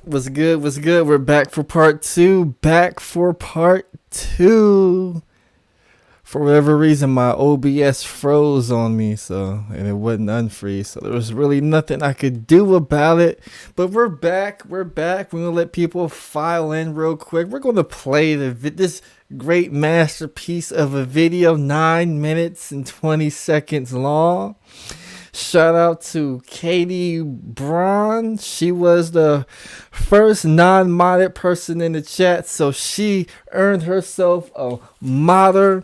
What's good? What's good? We're back for part two. Back for part two. For whatever reason, my OBS froze on me, and it wouldn't unfreeze. So there was really nothing I could do about it. But we're back. We're back. We're gonna let people file in real quick. We're gonna play this great masterpiece of a video, 9 minutes and 20 seconds long. Shout out to Katie Braun. She was the first non-modded person in the chat, so she earned herself a modder,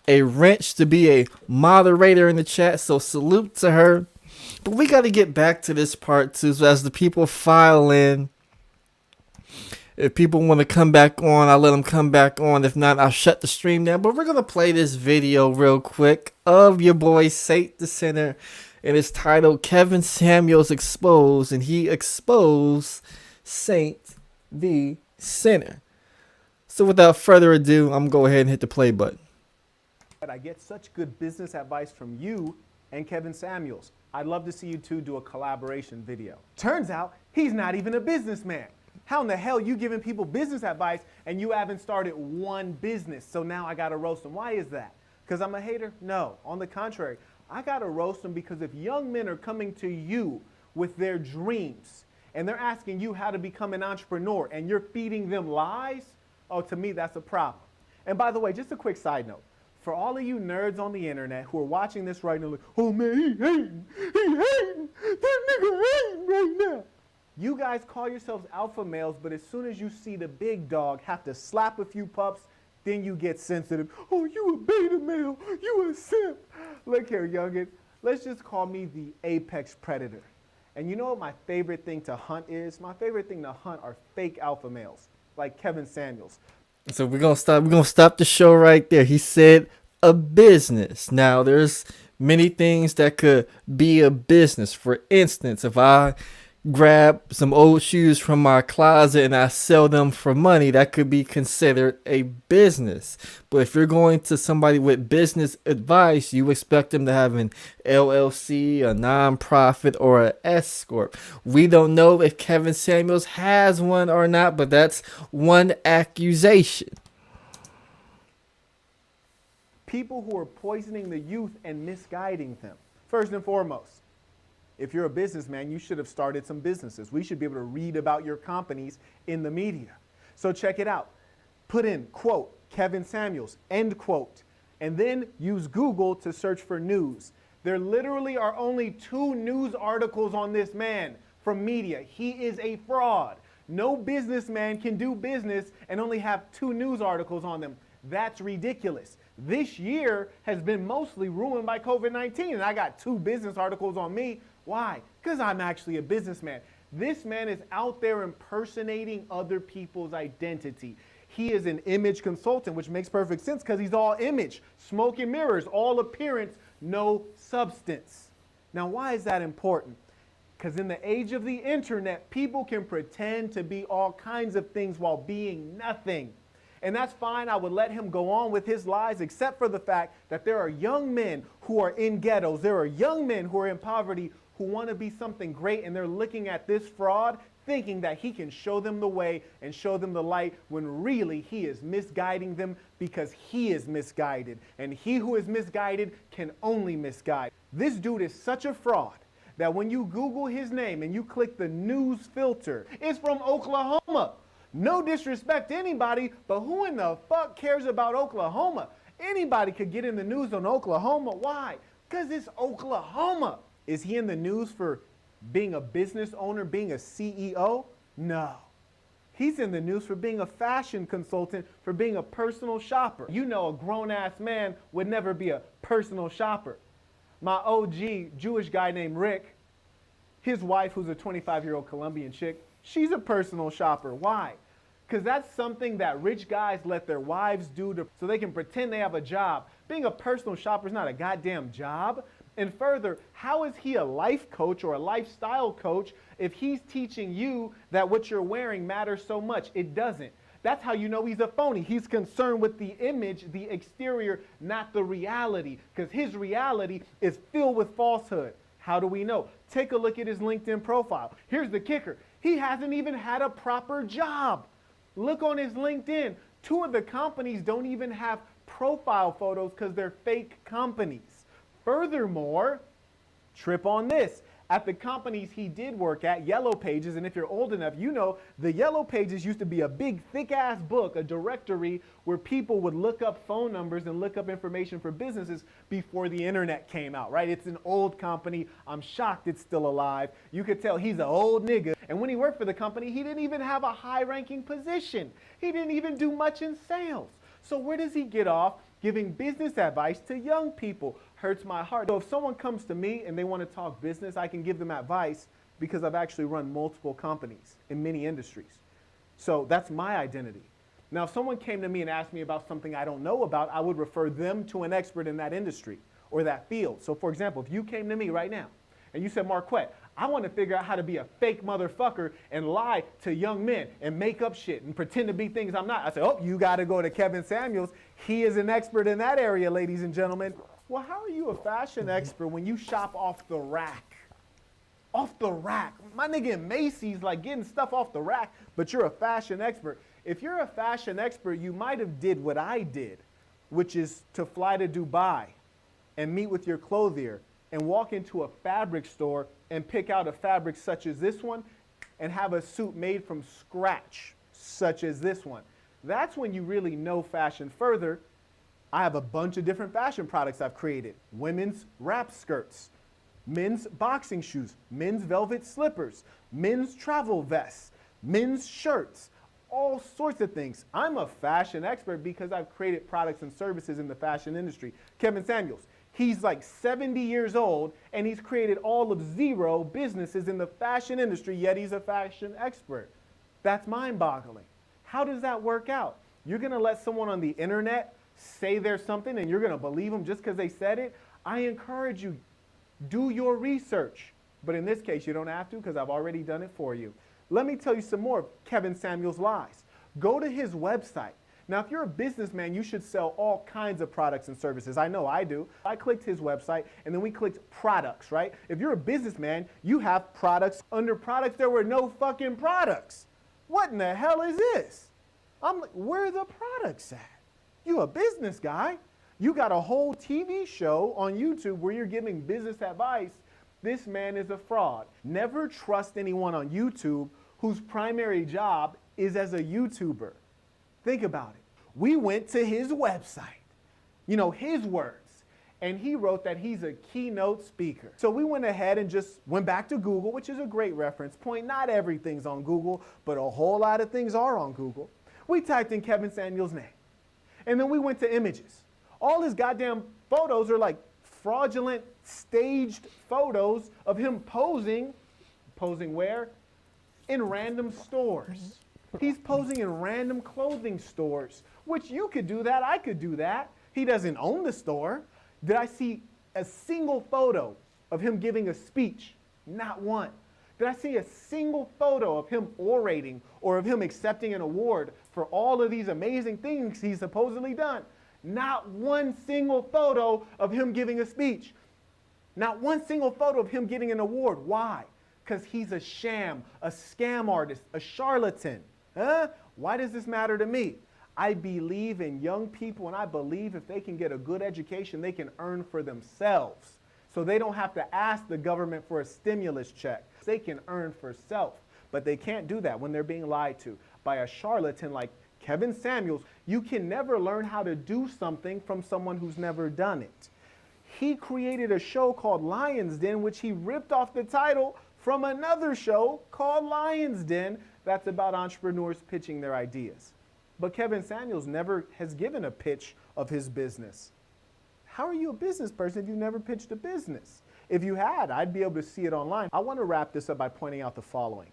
a wrench to be a moderator in the chat, so salute to her. But we got to get back to this part too, so as the people file in, if people want to come back on, I'll let them come back on. If not, I'll shut the stream down. But we're going to play this video real quick of your boy Saint the Sinner. And it's titled Kevin Samuels Exposed, and he exposed Saint the Sinner. So without further ado, I'm going to go ahead and hit the play button. I get such good business advice from you and Kevin Samuels. I'd love to see you two do a collaboration video. Turns out he's not even a businessman. How in the hell you giving people business advice and you haven't started one business? So now I got to roast him. Why is that? Because I'm a hater? No, on the contrary. I gotta roast them because if young men are coming to you with their dreams and they're asking you how to become an entrepreneur and you're feeding them lies, oh, to me, that's a problem. And by the way, just a quick side note. For all of you nerds on the internet who are watching this right now, like, oh man, he hating, that nigga hating right now. You guys call yourselves alpha males, but as soon as you see the big dog have to slap a few pups, then you get sensitive. Oh, you a beta male, you a simp. Look here, youngin', let's just call me the apex predator. And you know what my favorite thing to hunt is? My favorite thing to hunt are fake alpha males, like Kevin Samuels. So we're gonna stop the show right there. He said a business. Now there's many things that could be a business. For instance, if I grab some old shoes from my closet and I sell them for money, that could be considered a business. But if you're going to somebody with business advice, you expect them to have an LLC, a nonprofit, or an S corp. We don't know if Kevin Samuels has one or not, but that's one accusation. People who are poisoning the youth and misguiding them. First and foremost, if you're a businessman, you should have started some businesses. We should be able to read about your companies in the media. So check it out. Put in, quote, Kevin Samuels, end quote, and then use Google to search for news. There literally are only 2 news articles on this man from media. He is a fraud. No businessman can do business and only have 2 news articles on them. That's ridiculous. This year has been mostly ruined by COVID-19, and I got 2 business articles on me. Why? Because I'm actually a businessman. This man is out there impersonating other people's identity. He is an image consultant, which makes perfect sense because he's all image, smoke and mirrors, all appearance, no substance. Now, why is that important? Because in the age of the internet, people can pretend to be all kinds of things while being nothing. And that's fine. I would let him go on with his lies, except for the fact that there are young men who are in ghettos. There are young men who are in poverty who want to be something great, and they're looking at this fraud thinking that he can show them the way and show them the light, when really he is misguiding them because he is misguided. And he who is misguided can only misguide. This dude is such a fraud that when you Google his name and you click the news filter, it's from Oklahoma. No disrespect to anybody, but who in the fuck cares about Oklahoma? Anybody could get in the news on Oklahoma. Why? Because it's Oklahoma. Is he in the news for being a business owner, being a CEO? No. He's in the news for being a fashion consultant, for being a personal shopper. You know, a grown-ass man would never be a personal shopper. My OG Jewish guy named Rick, his wife, who's a 25-year-old Colombian chick, she's a personal shopper. Why? Because that's something that rich guys let their wives do so they can pretend they have a job. Being a personal shopper is not a goddamn job. And further, how is he a life coach or a lifestyle coach if he's teaching you that what you're wearing matters so much? It doesn't. That's how you know he's a phony. He's concerned with the image, the exterior, not the reality, because his reality is filled with falsehood. How do we know? Take a look at his LinkedIn profile. Here's the kicker. He hasn't even had a proper job. Look on his LinkedIn. 2 of the companies don't even have profile photos because they're fake companies. Furthermore, trip on this. At the companies he did work at, Yellow Pages, and if you're old enough, you know the Yellow Pages used to be a big, thick-ass book, a directory where people would look up phone numbers and look up information for businesses before the internet came out, right? It's an old company. I'm shocked it's still alive. You could tell he's an old nigga. And when he worked for the company, he didn't even have a high-ranking position. He didn't even do much in sales. So where does he get off giving business advice to young people? Hurts my heart. So if someone comes to me and they want to talk business, I can give them advice because I've actually run multiple companies in many industries. So that's my identity. Now, if someone came to me and asked me about something I don't know about, I would refer them to an expert in that industry or that field. So for example, if you came to me right now and you said, Marquette, I want to figure out how to be a fake motherfucker and lie to young men and make up shit and pretend to be things I'm not. I said, oh, you got to go to Kevin Samuels. He is an expert in that area, ladies and gentlemen. Well, how are you a fashion expert when you shop off the rack? Off the rack. My nigga in Macy's like getting stuff off the rack, but you're a fashion expert. If you're a fashion expert, you might have did what I did, which is to fly to Dubai and meet with your clothier and walk into a fabric store and pick out a fabric such as this one and have a suit made from scratch, such as this one. That's when you really know fashion. Further, I have a bunch of different fashion products I've created. Women's wrap skirts, men's boxing shoes, men's velvet slippers, men's travel vests, men's shirts, all sorts of things. I'm a fashion expert because I've created products and services in the fashion industry. Kevin Samuels, he's like 70 years old and he's created all of 0 businesses in the fashion industry, yet he's a fashion expert. That's mind-boggling. How does that work out? You're gonna let someone on the internet say there's something and you're gonna believe them just because they said it? I encourage you, do your research. But in this case, you don't have to because I've already done it for you. Let me tell you some more of Kevin Samuels' lies. Go to his website. Now, if you're a businessman, you should sell all kinds of products and services. I know I do. I clicked his website and then we clicked products, right? If you're a businessman, you have products. Under products, there were no fucking products. What in the hell is this? I'm like, where are the products at? You a business guy. You got a whole TV show on YouTube where you're giving business advice. This man is a fraud. Never trust anyone on YouTube whose primary job is as a YouTuber. Think about it. We went to his website, you know, his words, and he wrote that he's a keynote speaker. So we went ahead and just went back to Google, which is a great reference point. Not everything's on Google, but a whole lot of things are on Google. We typed in Kevin Samuels' name, and then we went to images. All his goddamn photos are like fraudulent, staged photos of him posing. Posing where? In random stores. He's posing in random clothing stores, which you could do that, I could do that. He doesn't own the store. Did I see a single photo of him giving a speech? Not one. Did I see a single photo of him orating or of him accepting an award for all of these amazing things he's supposedly done? Not one single photo of him giving a speech. Not one single photo of him getting an award. Why? Because he's a sham, a scam artist, a charlatan. Huh? Why does this matter to me? I believe in young people, and I believe if they can get a good education, they can earn for themselves. So they don't have to ask the government for a stimulus check. They can earn for self. But they can't do that when they're being lied to by a charlatan like Kevin Samuels. You can never learn how to do something from someone who's never done it. He created a show called Lion's Den, which he ripped off the title from another show called Lion's Den that's about entrepreneurs pitching their ideas. But Kevin Samuels never has given a pitch of his business. How are you a business person if you've never pitched a business? If you had, I'd be able to see it online. I want to wrap this up by pointing out the following.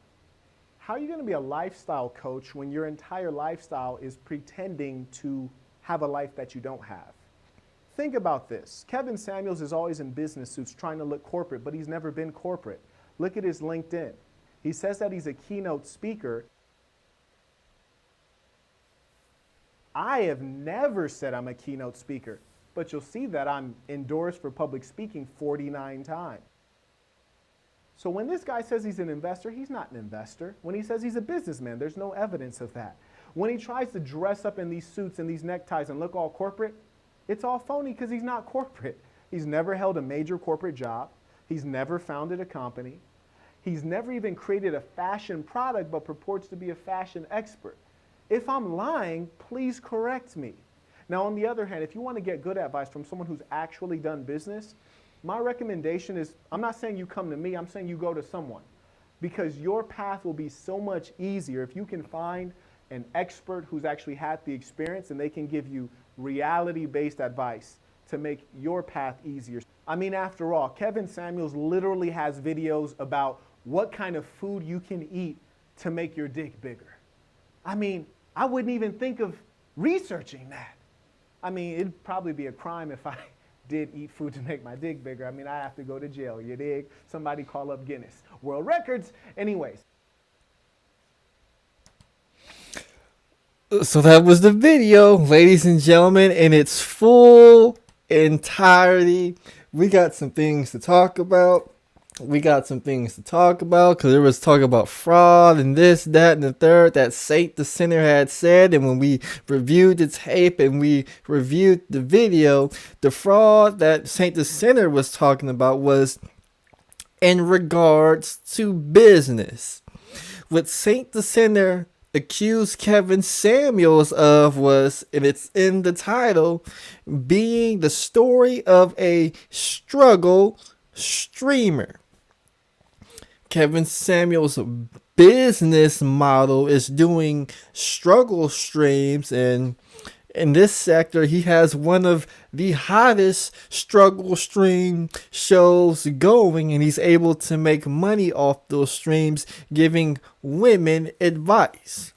How are you going to be a lifestyle coach when your entire lifestyle is pretending to have a life that you don't have? Think about this. Kevin Samuels is always in business suits trying to look corporate, but he's never been corporate. Look at his LinkedIn. He says that he's a keynote speaker. I have never said I'm a keynote speaker, but you'll see that I'm endorsed for public speaking 49 times. So when this guy says he's an investor, he's not an investor. When he says he's a businessman, there's no evidence of that. When he tries to dress up in these suits and these neckties and look all corporate, it's all phony because he's not corporate. He's never held a major corporate job. He's never founded a company. He's never even created a fashion product but purports to be a fashion expert. If I'm lying, please correct me. Now, on the other hand, if you want to get good advice from someone who's actually done business, my recommendation is, I'm not saying you come to me, I'm saying you go to someone. Because your path will be so much easier if you can find an expert who's actually had the experience and they can give you reality-based advice to make your path easier. I mean, after all, Kevin Samuels literally has videos about what kind of food you can eat to make your dick bigger. I mean, I wouldn't even think of researching that. I mean, it'd probably be a crime if I did eat food to make my dick bigger. I mean, I'd have to go to jail, you dig? Somebody call up Guinness World Records. Anyways. So that was the video, ladies and gentlemen, in its full entirety. We got some things to talk about. Because there was talk about fraud and this, that, and the third that Saint the Sinner had said. And when we reviewed the tape and we reviewed the video, the fraud that Saint the Sinner was talking about was in regards to business. What Saint the Sinner accused Kevin Samuels of was, and it's in the title, being the story of a struggle streamer. Kevin Samuels' business model is doing struggle streams, and in this sector, he has one of the hottest struggle stream shows going, and he's able to make money off those streams giving women advice.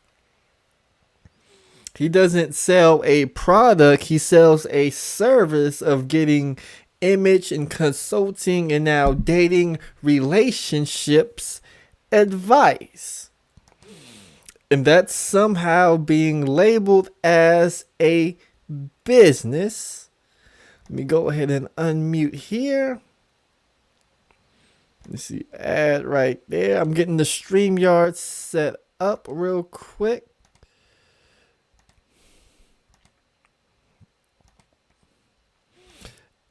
He doesn't sell a product, he sells a service of getting image and consulting and now dating relationships advice. And that's somehow being labeled as a business. Let me go ahead and unmute here. Let's see, ad right there. I'm getting the StreamYard set up real quick.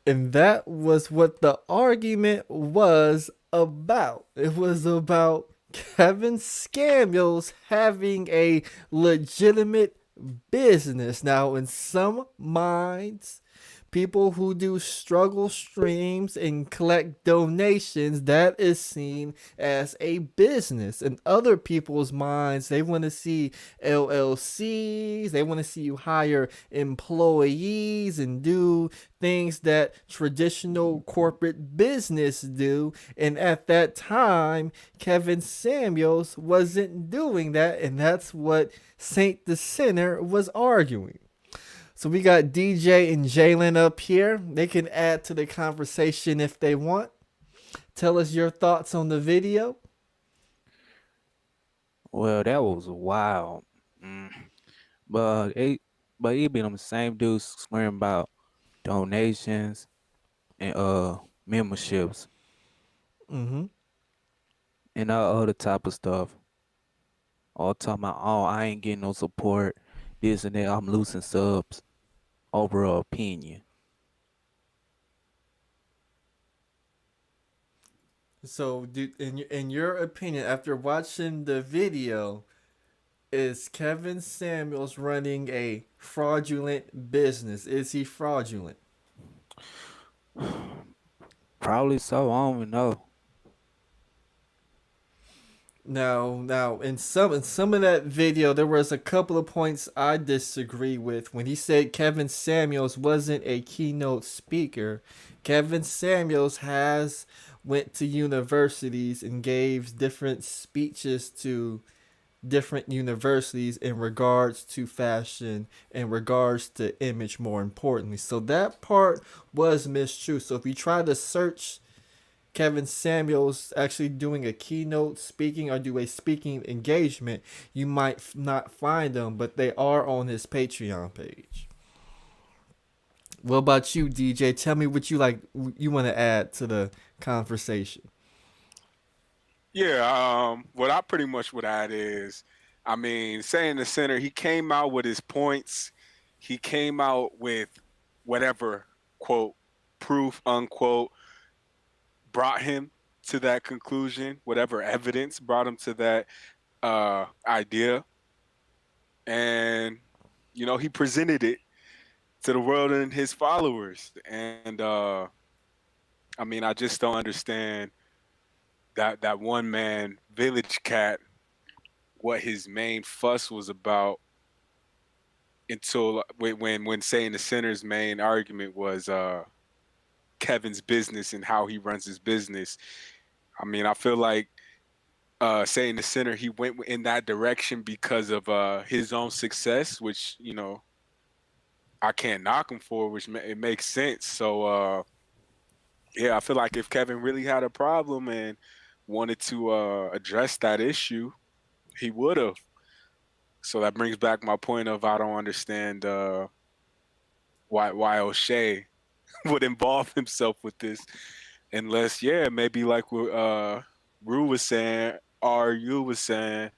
And that was what the argument was about. It was about Kevin Samuels having a legitimate business. Now, in some minds, people who do struggle streams and collect donations, that is seen as a business. In other people's minds, they want to see LLCs, they want to see you hire employees and do things that traditional corporate business do. And at that time, Kevin Samuels wasn't doing that, and that's what Saint the Sinner was arguing. So we got DJ and Jalen up here. They can add to the conversation if they want. Tell us your thoughts on the video. Well, that was wild. Mm. But he been on the same dudes swearing about donations and memberships Mm-hmm. and all other type of stuff. All talking about, oh, I ain't getting no support, this and that. I'm losing subs over a opinion. So, in your opinion, after watching the video, is Kevin Samuels running a fraudulent business? Is he fraudulent? Probably so. I don't even know. Now, in some of that video, there was a couple of points I disagree with. When he said Kevin Samuels wasn't a keynote speaker, Kevin Samuels has went to universities and gave different speeches to different universities in regards to fashion, in regards to image, more importantly. So that part was mistrue. So if you try to search Kevin Samuels actually doing a keynote speaking or do a speaking engagement, you might not find them, but they are on his Patreon page. What about you, DJ? Tell me what you want to add to the conversation. Yeah, what I pretty much would add is, I mean, saying the center, he came out with his points. He came out with whatever, quote, proof, unquote, brought him to that conclusion, whatever evidence brought him to that idea. And, he presented it to the world and his followers. And, I mean, I just don't understand that one man village cat, what his main fuss was about until when saying the center's main argument was Kevin's business and how he runs his business. I mean, I feel like saying the center, he went in that direction because of his own success, which I can't knock him for, which it makes sense. So yeah, I feel like if Kevin really had a problem and wanted to address that issue, he would have. So that brings back my point of I don't understand why O'Shea would involve himself with this, unless maybe like what Rue was saying, or you was saying,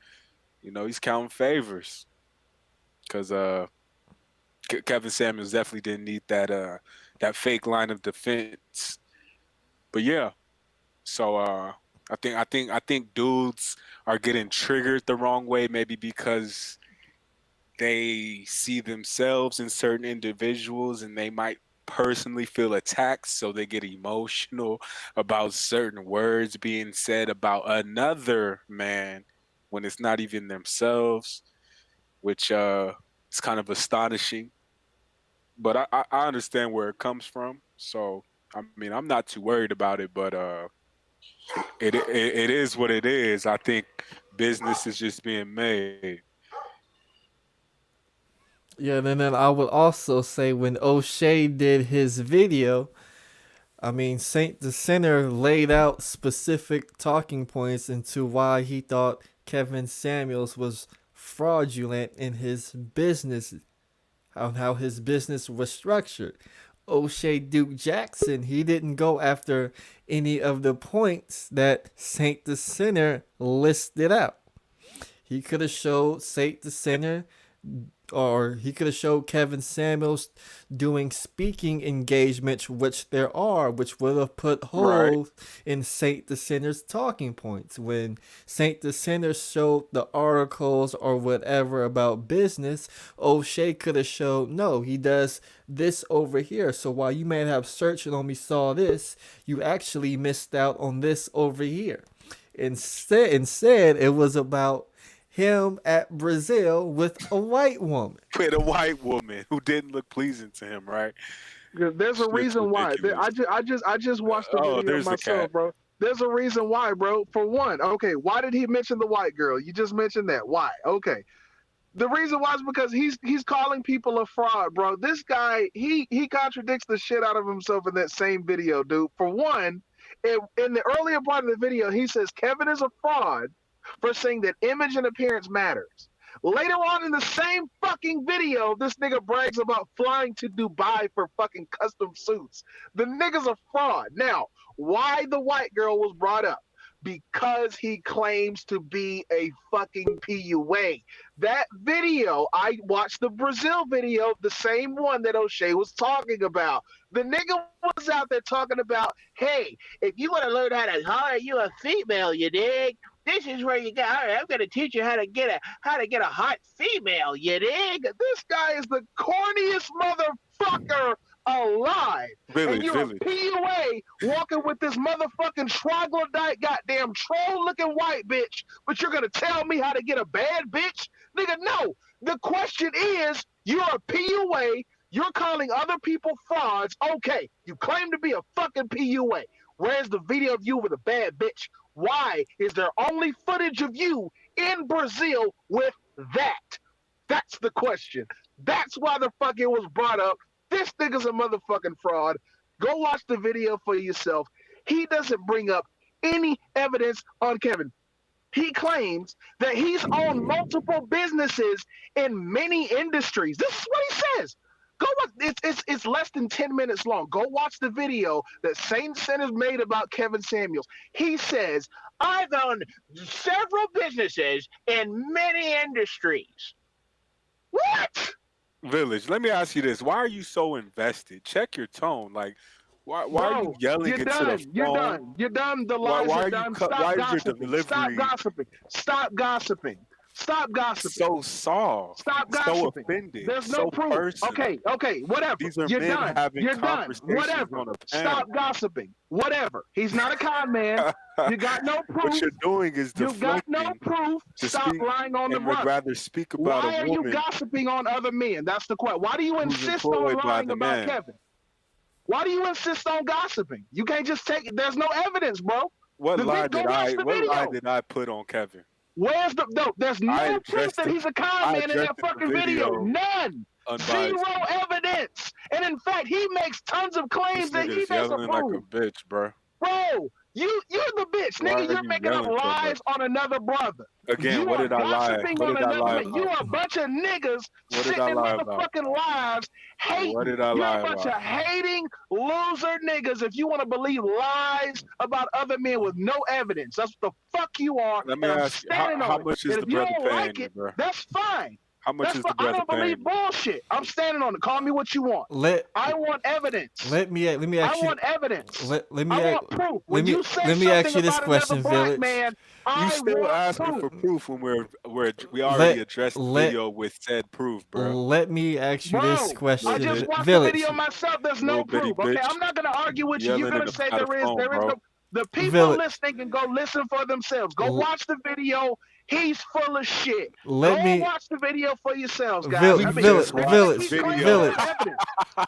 he's counting favors because Kevin Samuels definitely didn't need that fake line of defense. But yeah, so I think dudes are getting triggered the wrong way, maybe because they see themselves in certain individuals and they might personally feel attacked, so they get emotional about certain words being said about another man when it's not even themselves, which is kind of astonishing. But I understand where it comes from. So I mean, I'm not too worried about it, but it is what it is. I think business is just being made. Yeah, and then I would also say when O'Shea did his video, I mean, Saint the Sinner laid out specific talking points into why he thought Kevin Samuels was fraudulent in his business, on how his business was structured. O'Shea Duke Jackson, he didn't go after any of the points that Saint the Sinner listed out. He could have showed Saint the Sinner, or he could have showed Kevin Samuels doing speaking engagements, which there are, which would have put Right. holes in Saint the Sinner's talking points. When Saint the Sinner showed the articles or whatever about business, O'Shea could have showed, no, he does this over here. So while you may have searched and only saw this, you actually missed out on this over here. Instead, it was about him at Brazil with a white woman. With a white woman who didn't look pleasing to him, right? 'Cause there's a Which looks reason why. ridiculous. I just watched the Oh, video there's the cat. myself, bro. There's a reason why, bro. For one, okay, why did he mention the white girl? You just mentioned that. Why? Okay. The reason why is because he's calling people a fraud, bro. This guy, he contradicts the shit out of himself in that same video, dude. For one, in the earlier part of the video, he says Kevin is a fraud. for saying that image and appearance matters. Later on in the same fucking video, this nigga brags about flying to Dubai for fucking custom suits. The nigga's a fraud. Now, why the white girl was brought up? Because he claims to be a fucking PUA. That video, I watched the Brazil video, the same one that Oshay was talking about. The nigga was out there talking about, hey, if you want to learn how to hire you a female, you dig? This is where you go. All right, I'm gonna teach you how to get a hot female. You dig? This guy is the corniest motherfucker alive. Village, and you're village. a PUA walking with this motherfucking troglodyte, goddamn troll-looking white bitch, but you're gonna tell me how to get a bad bitch, nigga? No. The question is, you're a PUA. You're calling other people frauds. Okay, you claim to be a fucking PUA. Where's the video of you with a bad bitch? Why is there only footage of you in Brazil with that? That's the question. That's why the fuck it was brought up. This nigga's a motherfucking fraud. Go watch the video for yourself. He doesn't bring up any evidence on Kevin. He claims that he's owned multiple businesses in many industries. This is what he says. Go watch. It's less than 10 minutes long. Go watch the video that Saint Sinners made about Kevin Samuels. He says, I've owned several businesses in many industries. What? Village, let me ask you this. Why are you so invested? Check your tone. Like, why are you yelling into the phone? You're done. The lies are done. Stop gossiping. Stop gossiping. Stop gossiping. Stop gossiping. So soft. Stop so gossiping. offended. There's no so proof. personal. Okay, whatever. These are You're men done. having You're done. conversations Whatever. on a panel. Stop gossiping. Whatever. He's not a con man. You got no proof. What you're doing is You got deflecting. no proof. to Stop speak lying on the and would run. rather speak about Why a are you woman gossiping on other men? That's the question. Why do you who's insist on employed by lying the about man. Kevin? Why do you insist on gossiping? You can't just take it. There's no evidence, bro. What The lie go did watch I? the What lie video. did I put on Kevin? Where's the no? There's I no proof addressed that the- he's a con I man in that addressed the fucking video. video None. Unbiased. Zero evidence. And in fact, he makes tons of claims This that he nigga's doesn't yelling like prove. a bitch, bro. Bro, you're the bitch, Why nigga. are You're you making up yelling so lies much? on another brother. Again, You what are did I lie? gossiping What on did I another lie man. You about? are a bunch of niggas What did sitting I in lie about? motherfucking lives hating. What did I You're lie a bunch about? of hating loser niggas if you want to believe lies about other men with no evidence. That's what the fuck you are. Let me and I'm ask you, standing how on it. much is And the if you brother don't paying like you, it, bro? that's fine. How much That's is the fine. I brother don't paying believe you? bullshit. I'm standing on it. Call me what you want. I want evidence. Let me I actually want evidence. let me I ac- want proof. let When me you say let me something ask you this about question, another black Village. man, You I still want asking proof. for proof when we already addressed the let- video with said proof, bro. Let me ask you this Bro, question, I just watched Village. the video myself. There's no Little bitty proof. Okay, bitch. I'm not gonna argue with you. You're Yelling gonna say at a there is phone, bro. no. The people Village. listening can go listen for themselves. Go watch the video. He's full of shit. Let go me- watch the video for yourselves, guys. Village, I mean, Village, everybody Village, keeps claiming Village. evidence.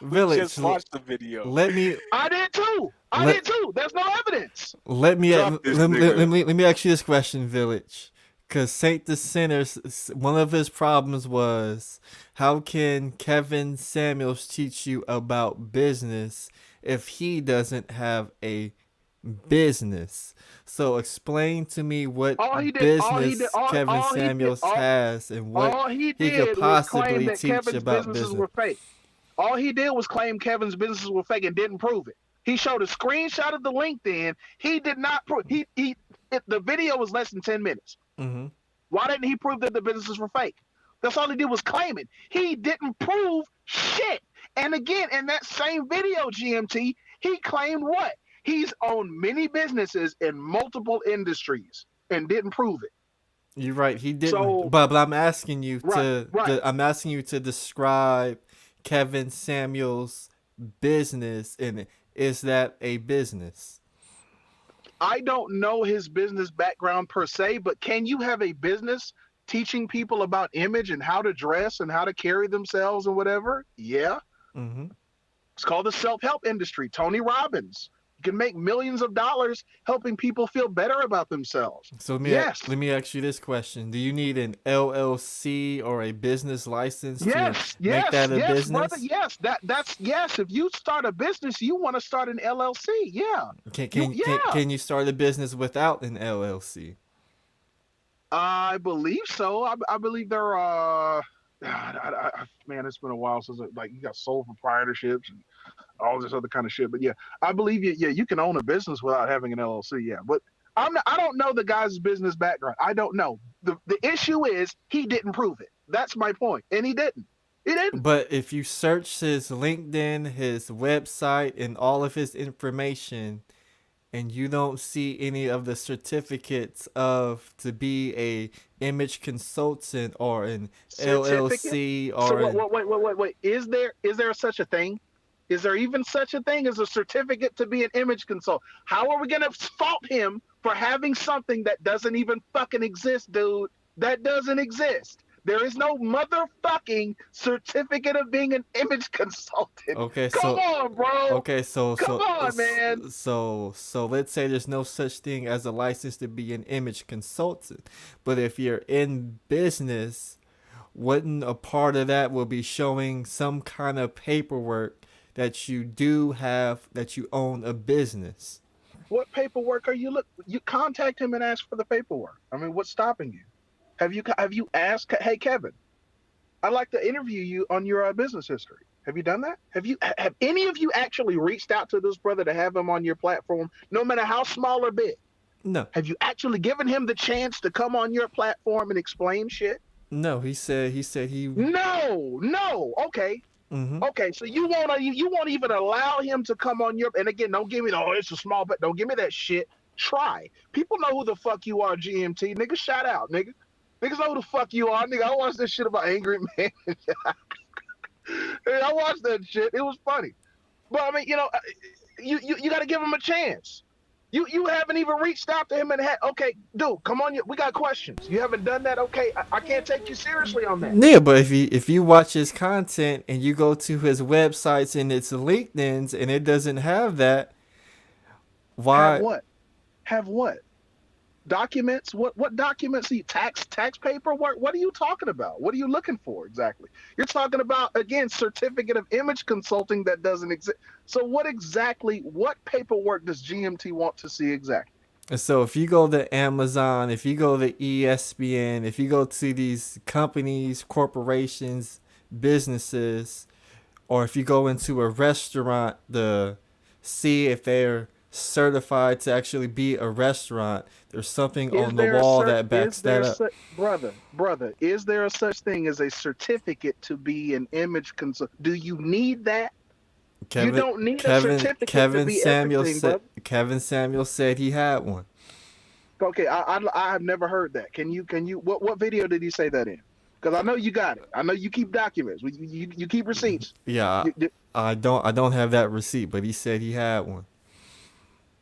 Village. Just watch the video. Let me I did too. I Let- did too. There's no evidence. let me Drop this nigga. let me ask you this question, Village. Because Saint the Sinner's one of his problems was, how can Kevin Samuels teach you about business if he doesn't have a business? So explain to me what business Kevin Samuels has and what all he he did could was claim possibly that teach Kevin's about businesses business. were fake. All he did was claim Kevin's businesses were fake and didn't prove it. He showed a screenshot of the LinkedIn. He did not prove. The video was less than 10 minutes. Mm-hmm. Why didn't he prove that the businesses were fake? That's all he did was claim it. He didn't prove shit. And again, in that same video, GMT, he claimed what? He's owned many businesses in multiple industries and didn't prove it. You're right. He didn't. So- but I'm asking you Right. I'm asking you to describe Kevin Samuels' business, and is that a business? I don't know his business background per se, but can you have a business teaching people about image and how to dress and how to carry themselves and whatever? Yeah. Mm-hmm. It's called the self-help industry. Tony Robbins. You can make millions of dollars helping people feel better about themselves. So let me ask you this question: do you need an LLC or a business license to make that a business? Brother, yes. That's yes. If you start a business, you want to start an LLC. Yeah. Can you start a business without an LLC? I believe so. I believe they're man, it's been a while since like you got sole proprietorships and all this other kind of shit. But yeah, I believe you can own a business without having an LLC. Yeah, but I don't know the guy's business background. I don't know. The issue is he didn't prove it. That's my point, and he didn't. He didn't. But if you search his LinkedIn, his website, and all of his information, and you don't see any of the certificates of to be a image consultant or an Certificate. LLC So or an, wait. Is there such a thing? Is there even such a thing as a certificate to be an image consultant? How are we gonna fault him for having something that doesn't even fucking exist, dude? That doesn't exist. There is no motherfucking certificate of being an image consultant. okay, Come so on, bro. okay, Come on, man. so let's say there's no such thing as a license to be an image consultant. But if you're in business, wouldn't a part of that will be showing some kind of paperwork that you do have that you own a business? What paperwork are you look? You contact him and ask for the paperwork. I mean, what's stopping you? Have you asked? Hey, Kevin, I'd like to interview you on your business history. Have you done that? Have any of you actually reached out to this brother to have him on your platform, no matter how small or big? No. Have you actually given him the chance to come on your platform and explain shit? No, he No. Okay. mhm. Okay, so you won't even allow him to come on your, and again, don't give me the, oh, it's a small, but don't give me that shit. Try. People know who the fuck you are, GMT. Nigga, shout out, nigga. Niggas know who the fuck you are, nigga. I watched this shit about Angry Man. Hey, I watched that shit. It was funny. But I mean, you got to give him a chance. You haven't even reached out to him and had, okay, dude, come on, we got questions. You haven't done that, okay? I can't take you seriously on that. Yeah, but if you watch his content and you go to his websites and its LinkedIn's and it doesn't have that, Have why? what? Have what? Documents? What documents? Tax paperwork? What are you talking about? What are you looking for exactly? You're talking about, again, certificate of image consulting that doesn't exist. So what paperwork does GMT want to see exactly? And so if you go to Amazon, if you go to ESPN, if you go to these companies, corporations, businesses, or if you go into a restaurant to see if they're certified to actually be a restaurant, there's something Is on the there a wall cert? that Is backs that there up. brother? Is there a such thing as a certificate to be an image consult? Do you need that? You Kevin don't need a Kevin certificate to Kevin be Samuel everything, said brother. Kevin Samuel said he had one. Okay, I have never heard that. Can you what video did he say that in? Because I know you got it. I know you keep documents. You keep receipts. Yeah, You- I don't have that receipt, but he said he had one.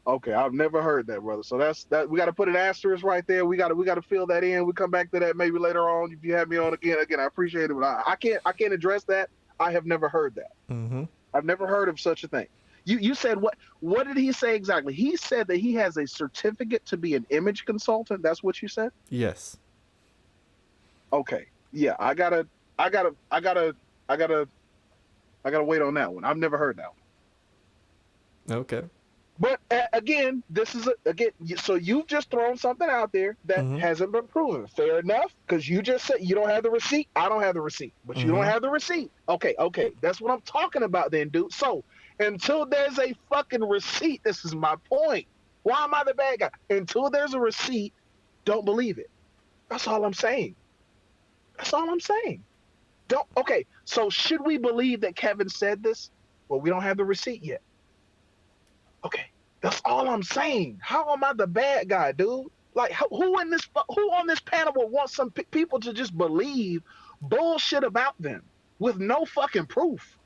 okay, I've never heard that, brother. So that's that. We got to put an asterisk right there. We got to fill that in. We come back to that maybe later on if you have me on again. Again, I appreciate it, but I can't address that. I have never heard that. Mhm. I've never heard of such a thing. You said what? What did he say exactly? He said that he has a certificate to be an image consultant. That's what you said? Yes. Okay. Yeah, I gotta wait on that one. I've never heard that one. Okay. But again, so you've just thrown something out there that Mhm. hasn't been proven. Fair enough, because you just said you don't have the receipt. I don't have the receipt, but you don't Mhm. have the receipt. Okay, that's what I'm talking about then, dude. So until there's a fucking receipt, this is my point. Why am I the bad guy? Until there's a receipt, don't believe it. That's all I'm saying. That's all I'm saying. Don't. Okay, so should we believe that Kevin said this? Well, we don't have the receipt yet. Okay, that's all I'm saying. How am I the bad guy, dude? Like, who on this panel would want some people to just believe bullshit about them with no fucking proof?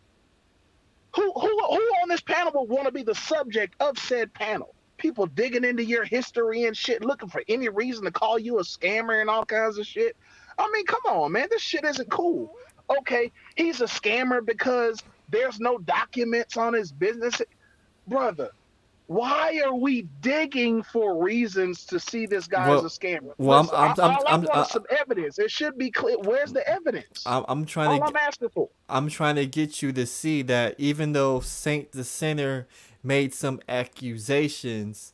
Who on this panel would want to be the subject of said panel? People digging into your history and shit, looking for any reason to call you a scammer and all kinds of shit. I mean, come on, man, this shit isn't cool. Okay, he's a scammer because there's no documents on his business, brother. Why are we digging for reasons to see this guy as a Well, scammer? well, Listen, all I want is some evidence. It should be clear. Where's the evidence? I'm trying All to I'm asking for. I'm trying to get you to see that even though Saint the Sinner made some accusations,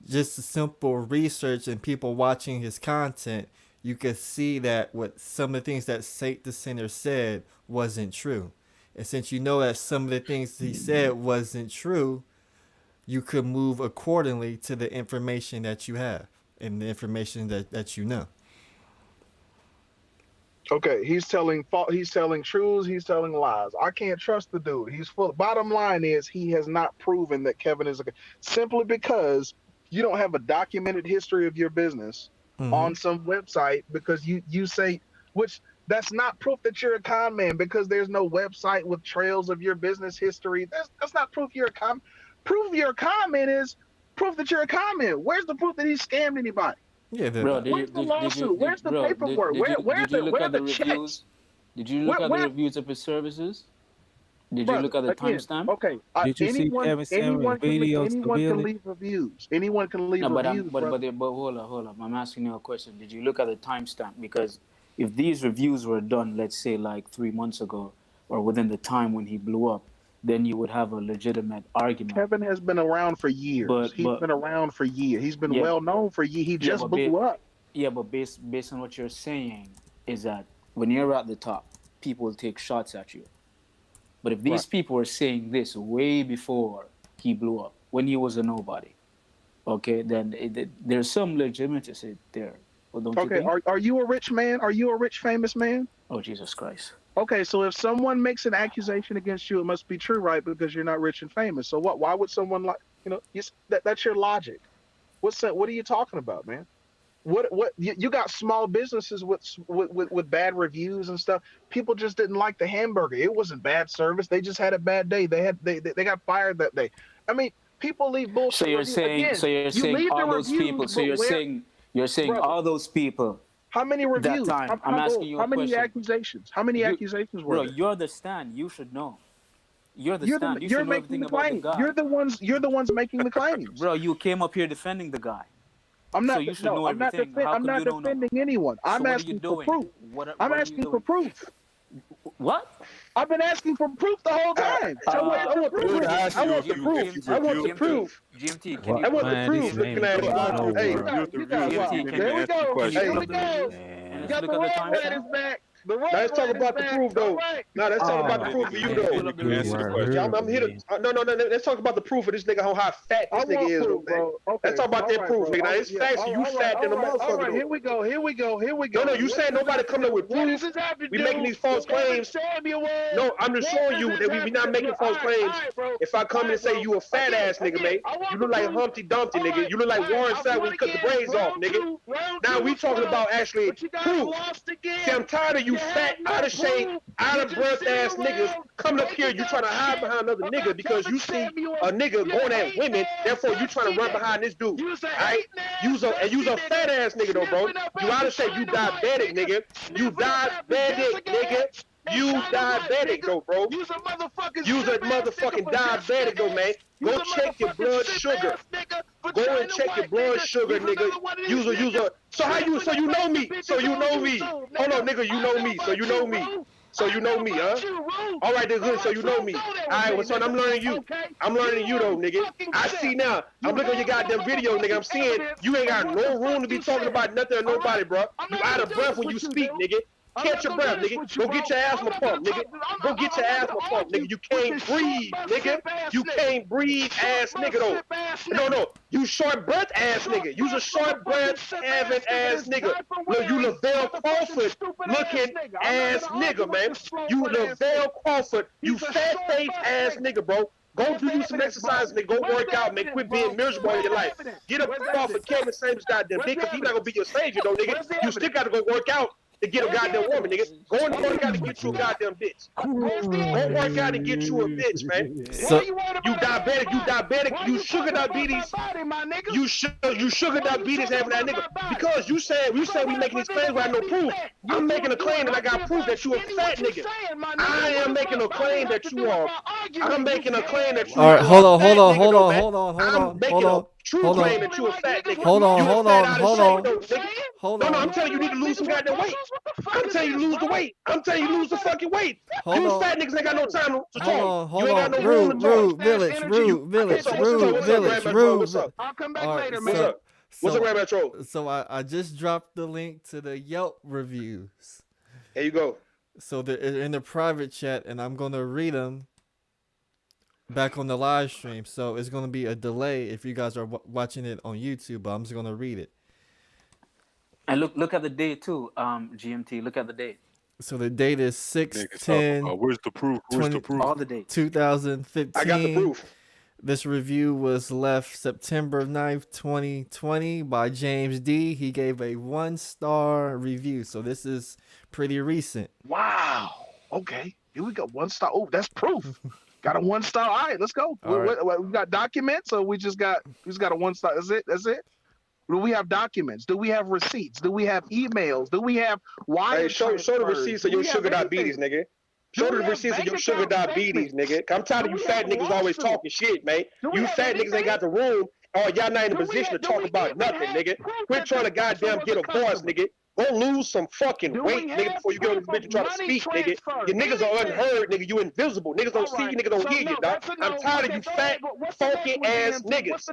just a simple research and people watching his content, you could see that what some of the things that Sate the Sinner said wasn't true. And since you know that some of the things he said wasn't true, you could move accordingly to the information that you have and the information that you know. Okay, he's telling truths, he's telling lies. I can't trust the dude. He's full. Bottom line is he has not proven that Kevin is simply because you don't have a documented history of your business on some website because you say, which that's not proof that you're a con man because there's no website with trails of your business history. That's not proof you're a con. Proof you're a con man is proof that you're a con man. Where's the proof that he scammed anybody? Yeah, Bro, Where's the lawsuit? Where's the paperwork? Where's the checks? Did you look at the reviews of his services? Did you look at the timestamp? Okay. Did you see Kevin Samuel videos? Anyone can leave reviews. Anyone can leave reviews. But hold on. I'm asking you a question. Did you look at the timestamp? Because if these reviews were done, let's say like 3 months ago, or within the time when he blew up, then you would have a legitimate argument. Kevin has been around for years. He's been around for years. He's been well known for years. He just blew up. Yeah, but based on what you're saying is that when you're at the top, people will take shots at you. But if these people were saying this way before he blew up, when he was a nobody, okay, then there's some legitimacy there. Well, don't you think? Are you a rich man? Are you a rich, famous man? Oh, Jesus Christ. Okay, so if someone makes an accusation against you, it must be true, right? Because you're not rich and famous. So what? Why would someone that's your logic? What are you talking about, man? What you got small businesses with bad reviews and stuff. People just didn't like the hamburger. It wasn't bad service. They just had a bad day. They got fired that day. I mean, people leave bullshit. So you're saying all those people. So you're saying all those people. How many reviews? That time. I'm asking you a question. Many accusations? How many accusations were there? Bro, you're the stand. You should know. You're the stand. You should know everything about the guy. You're the ones making the claims. Bro, you came up here defending the guy. I'm not. So you should know everything. I'm not defending anyone. I'm asking for proof. I'm asking for proof. What? I've been asking for proof the whole time. I want the proof. I want the proof. I want the proof. GMT, can you? I want the proof. Looking at it. Hey, there we go. Here we go. Got the wrong man is back. Let's talk about the proof, though. No, let's talk about the proof for you, though. I'm here to. No. Let's talk about the proof of this nigga, how fat this nigga is, bro. Let's talk about that proof, nigga. Now, it's facts. You fat than a motherfucker. All right, here we go. No, you saying nobody coming up with proof. We making these false claims. No, I'm just showing you that we not making false claims. If I come and say you a fat ass nigga, mate, you look like Humpty Dumpty, nigga. You look like Warren Sapp when you cut the braids off, nigga. Now we talking about actually proof. See, I'm tired of you fat, out of shape, out of breath ass niggas coming up here. You trying to hide behind another nigga because you see a nigga going at women. Therefore, you trying to run behind this dude. Right? You's a fat ass nigga though, bro. You out of shape. You diabetic, nigga. You diabetic, nigga. You diabetic though, bro. You's a motherfucking diabetic though, man. Go check your blood sugar. Go and check your blood sugar, nigga. So you know me. Hold on, nigga, you know me. So you know me. Huh? All right, then good. So you know me. All right, well, son, I'm learning you. Though, nigga. I see now. I'm looking at your goddamn video, nigga. I'm seeing you ain't got no room to be talking about nothing or nobody, bro. You out of breath when you speak, nigga. Catch your breath, nigga. Go get your asthma pump, nigga. Go get your asthma pump, nigga. You can't breathe, nigga. You can't breathe, ass nigga, though. No. You short breath ass nigga. You's a short breath having ass nigga. Look, you Lavelle Crawford looking ass nigga, man. You Lavelle Crawford. You fat face ass nigga, bro. Go do you some exercise, nigga. Go work out, man. Quit being miserable in your life. Get up off of Kevin Samuels goddamn dick, because he's not gonna be your savior, though, nigga. You still gotta go work out to get a goddamn woman, nigga. Go and work out to get you a goddamn bitch. Go work out to get you a bitch, man. So you diabetic, you sugar diabetes. You sugar diabetes having that nigga. Because you said we making these claims without no proof. I'm making a claim that I got proof that you a fat nigga. I am making a claim that you are. I'm making a claim that you. all right, hold on. I'm making a true claim that you a fat nigga. Hold on. No, I'm telling you need to lose some goddamn weight. I'm telling you lose the weight. I'm telling you lose the fucking weight. You fat niggas ain't got no time to talk. Hold on. Rude village. I'll come back later, man. All right, What's up? What's a Grandmaster Troll? So I just dropped the link to the Yelp reviews. There you go. So they're in the private chat, and I'm gonna read them back on the live stream. So it's gonna be a delay if you guys are watching it on YouTube, but I'm just gonna read it. And look at the date too, GMT. Look at the date. So the date is Niggas 6/10. talking about, where's the proof? Where's 20 the proof? All the dates. 2015. I got the proof. This review was left September 9th, 2020 by James D. He gave a 1-star review. So this is pretty recent. Wow. Okay. Here we go. 1 star. Oh, that's proof. Got a 1 star. All right, let's go. All right. We got documents, or we just got a 1 star. That's it. Do we have documents? Do we have receipts? Do we have emails? Do we have wire Hey, show the receipts of your sugar diabetes, nigga. Show the receipts of your sugar diabetes, nigga. I'm tired of you fat niggas always talking shit, man. You fat niggas ain't got the room, or y'all not in a position to talk about nothing, nigga. Quit trying to goddamn get a voice, nigga. Go lose some fucking weight, nigga, before you get on this bitch and try to speak, nigga. Your niggas are unheard, nigga. You invisible. Niggas don't see you, niggas don't hear you, dog. I'm tired of you fat, funky ass niggas.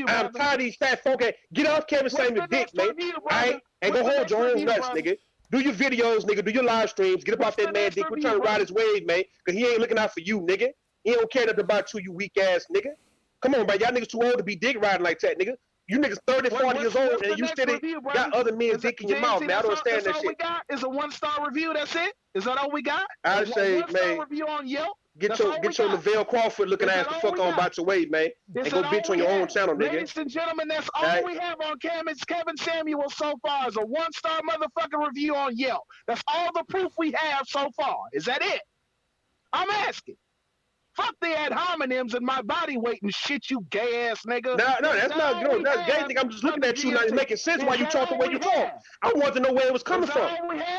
I'm tired of these fat funky. Get off Kevin Samuel's dick, man. Alright? And go hold your own nuts, nigga. Do your videos, nigga. Do your live streams. Get up off that man dick. Quit trying to ride his wave, man. Cause he ain't looking out for you, nigga. He don't care nothing about you weak ass nigga. Come on, bro. Y'all niggas too old to be dick riding like that, nigga. You niggas 30, 40 years old and you still got other men's dick in your mouth, man. I don't understand that shit. All we got is a 1-star review. That's it. Is that all we got? I say, man, review on Yelp. get your Lavelle Crawford looking ass the fuck on about your way, man. And go bitch on your own channel, nigga. Ladies and gentlemen, that's all we have on Kevin Samuel so far is a 1-star motherfucking review on Yelp. That's all the proof we have so far. Is that it? I'm asking. Fuck the ad hominems and my body weight and shit, you gay ass nigga. No, that's not good. That's gay, nigga. I'm just looking at you now. It's making sense why you talk the way you talk. I want to know where it was coming from.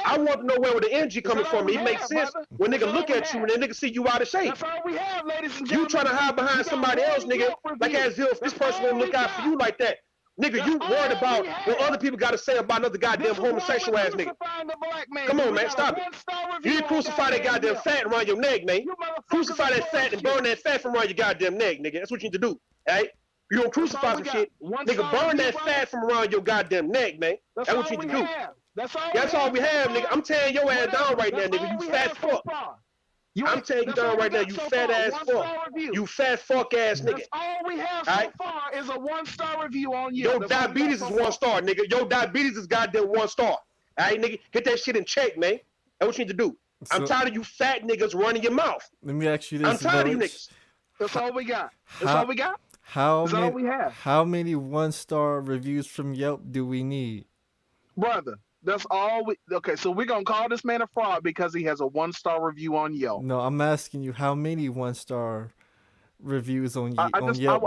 I want to know where the energy coming from. It makes sense when nigga look at you and then nigga see you out of shape. That's all we have, ladies and gentlemen. You trying to hide behind somebody else, nigga, like as if this person won't look out for you like that. Nigga, you worried about what other people got to say about another goddamn homosexual ass nigga. Come on, man, stop it. You didn't crucify that goddamn fat around your neck, man. Crucify that fat and burn that fat from around your goddamn neck, nigga. That's what you need to do, alright? You don't crucify some shit. Nigga, burn that fat from around your goddamn neck, man. That's what you need to do. That's all we have, nigga. I'm tearing your ass down right now, nigga. You fat fuck. I'm tearing you down right now, you fat ass fuck. You fat fuck ass nigga. That's all we have so far is a 1-star review on you. Your diabetes is 1 star, nigga. Your diabetes is goddamn 1 star. Alright, nigga? Get that shit in check, man. That's what you need to do. I'm tired of you fat niggas running your mouth. Let me ask you this. I'm tired of you niggas. That's all we got. That's all we got. That's all we have. How many 1-star reviews from Yelp do we need? Brother, that's all we... Okay, so we're going to call this man a fraud because he has a 1-star review on Yelp. No, I'm asking you how many 1-star reviews on Yelp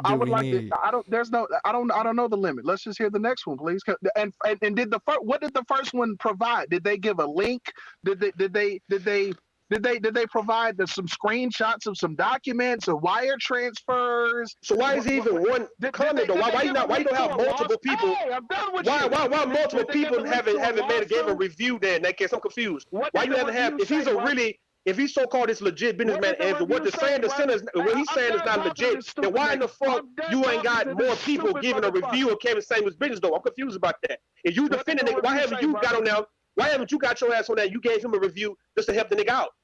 do we need? I don't know the limit. Let's just hear the next one, please. And did what did the first one provide? Did they give a link? Did they provide some screenshots of some documents or wire transfers? So why is even one comment though? Why you don't have multiple people? Hey, I'm done with why you. why multiple people haven't gave a review there in that case? I'm confused. Why you haven't have if he's so-called this legit businessman, and what he's saying is not legit, then why in the fuck you ain't got more people giving a review of Kevin Samuel's business though? I'm confused about that. If you defending it, why haven't you got on there? Why haven't you got your ass on that? You gave him a review just to help the nigga out.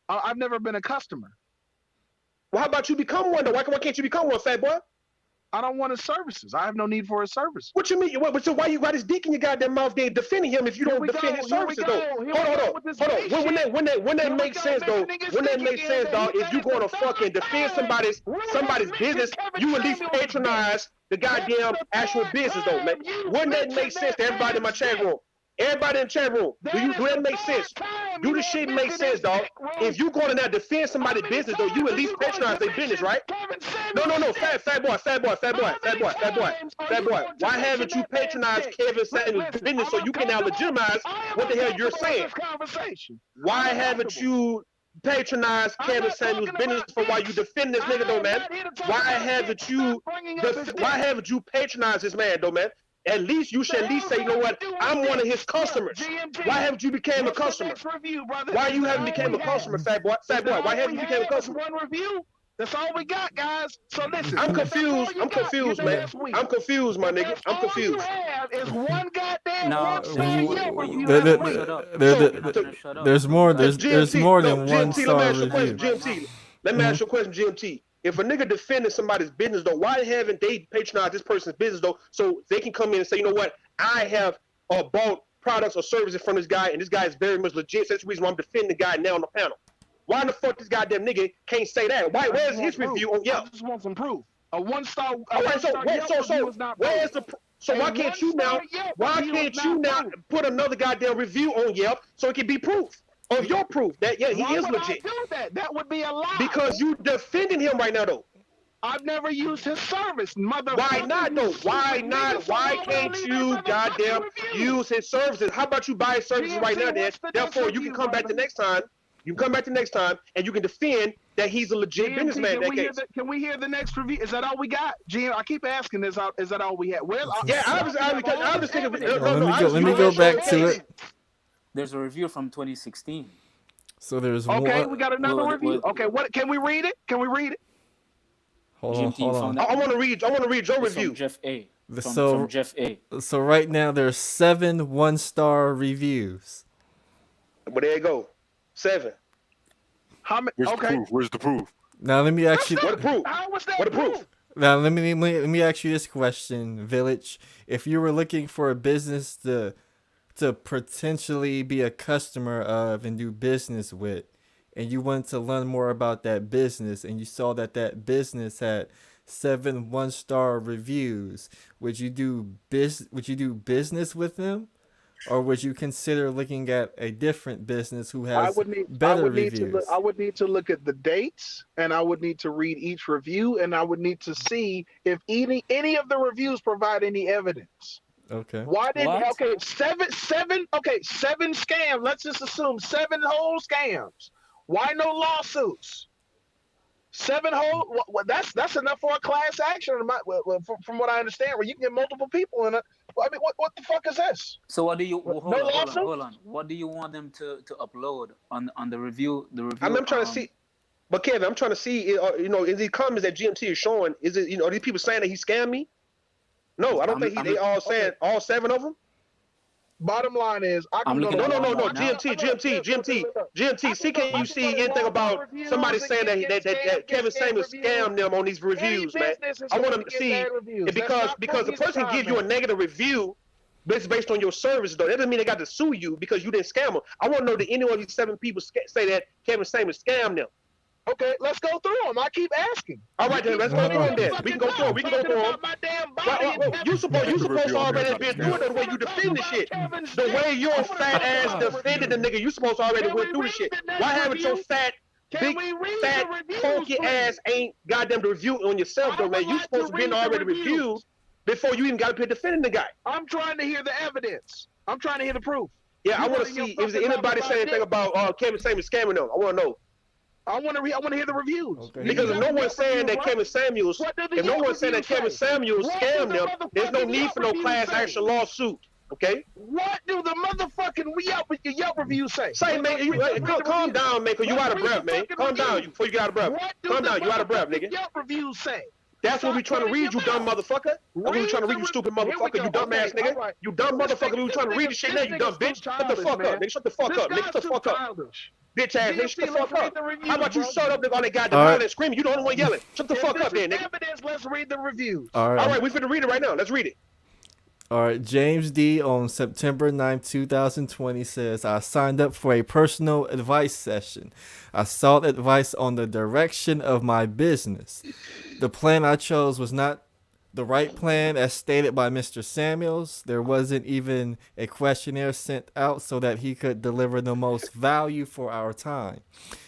I've never been a customer. Well, how about you become one though? Why can't you become one, fat boy? I don't want his services. I have no need for his service. What you mean? So why you got his dick in your goddamn mouth then defending him if you don't defend his services though? Hold on. When that makes sense though, dog, if you going to fucking defend somebody's business, you at least patronize the goddamn actual business though, man. Wouldn't that make sense to everybody in my chat room? Everybody in the chat room, do that make sense? Do the shit make sense, dog? If you going to now defend somebody's business, though, you at least patronize their business, right? No, fat boy. Why haven't you patronized Kevin Samuel's business so you can now legitimize what the hell you're saying? Why haven't you patronized Kevin Samuel's business for why you defend this nigga, though, man? Why haven't you patronized this man, though, man? At least you should at least say, you know what? I'm one of his customers. Why haven't you became a customer? Why you haven't became a customer, fat boy? Why haven't you became a customer? One review. That's all we got, guys. So listen. I'm confused. I'm confused, man. I'm confused, my nigga. I'm confused. All you have is one goddamn Now, one-star Yelp when review. you That's gonna me. shut up? There- You're there- not gonna shut up. There's more. There's GMT, more no, than GMT, one let me star ask you a question, review. GMT. Let me ask you a question, GMT. If a nigga defending somebody's business though, why haven't they patronized this person's business though, so they can come in and say, you know what, I have bought products or services from this guy, and this guy is very much legit. So that's the reason why I'm defending the guy now on the panel. Why the fuck this goddamn nigga can't say that? Why? Where's his review on Yelp? I just want some proof. A one-star. All right, so where's the? So why can't you now? Why can't you now put another goddamn review on Yelp so it can be proof of your proof that he is legit? I do that? That would be a lie. Because you defending him right now though. I've never used his service, motherfucker. Why not though? Why not? Why can't you goddamn use his services? How about you buy his services right now, then? Therefore, you can come back the next time. You can come back the next time, and you can defend that he's a legit businessman in that case. Can we hear the next review? Is that all we got? GM, I keep asking this. Is that all we have? Well, yeah, I was thinking. Let me go back to it. There's a review from 2016. So there's okay, one. we got another review. Okay, what can we read it? Can we read it? Hold on. I want to read your review. From Jeff A. So from Jeff A. So right now there's 7 one-star reviews. Well, there you go. 7. How many? Where's the proof? Where's the proof? Now let me actually. What the proof? How was that What the proof? Now let me ask you this question, Village. If you were looking for a business to potentially be a customer of and do business with, and you wanted to learn more about that business, and you saw that business had 7 one-star reviews, would you do business with them, or would you consider looking at a different business who has better reviews? I would need to look at the dates, and I would need to read each review, and I would need to see if any of the reviews provide any evidence. Okay. Why did seven scams? Let's just assume 7 whole scams. Why no lawsuits? 7 whole. That's enough for a class action. From what I understand, where you can get multiple people in it. I mean, what the fuck is this? So what do you hold on? What do you want them to upload on the review? The review. I'm trying to see. But Kevin, I'm trying to see. In these comments that GMT is showing, is it are these people saying that he scammed me? No, I don't think they all saying all 7 of them. Bottom line is, No. GMT. See, can you see anything about somebody saying that Kevin Samuels scammed them on these reviews, man? I want them to see because the person gives you a negative review based on your service, though. That doesn't mean they got to sue you because you didn't scam them. I want to know that any one of these 7 people say that Kevin Samuels scammed them. Okay, let's go through them. I keep asking. All right, then let's go through them. Then we can go through them. You supposed to already been doing it the way you defend the shit. The way your fat ass defended the nigga, you supposed to already went through the shit. Why haven't your fat, funky ass ain't goddamn the review on yourself though, man? You supposed to been already reviewed before you even got up here defending the guy. I'm trying to hear the evidence. I'm trying to hear the proof. Yeah, I want to see if anybody say anything about Kevin Samuels scamming them. I want to know. I want to hear the reviews. Okay. Because if no one's saying that Kevin Samuels, scammed them, there's no need for no class action lawsuit. Okay? What do the motherfucking Yelp reviews say? Say, man, calm down, man, because you out of breath, man. Calm down before you get out of breath. Calm down, you out of breath, nigga. Yelp reviews say. That's what we trying to read, you dumb motherfucker. That's what we trying to read, you stupid motherfucker. You dumb ass nigga. You dumb motherfucker. We trying to read the shit now, you dumb bitch. Shut the fuck up, nigga. Shut the fuck up, nigga. Shut the fuck up. Bitch ass nigga, shut the fuck up. How about you shut up, nigga, on that goddamn yelling and screaming? You the only one yelling. Shut the fuck up then, nigga. Evidence, let's read the reviews. All right, we finna read it right now. Let's read it. All right, James D. on September 9, 2020 says, I signed up for a personal advice session. I sought advice on the direction of my business. The plan I chose was not the right plan as stated by Mr. Samuels. There wasn't even a questionnaire sent out so that he could deliver the most value for our time.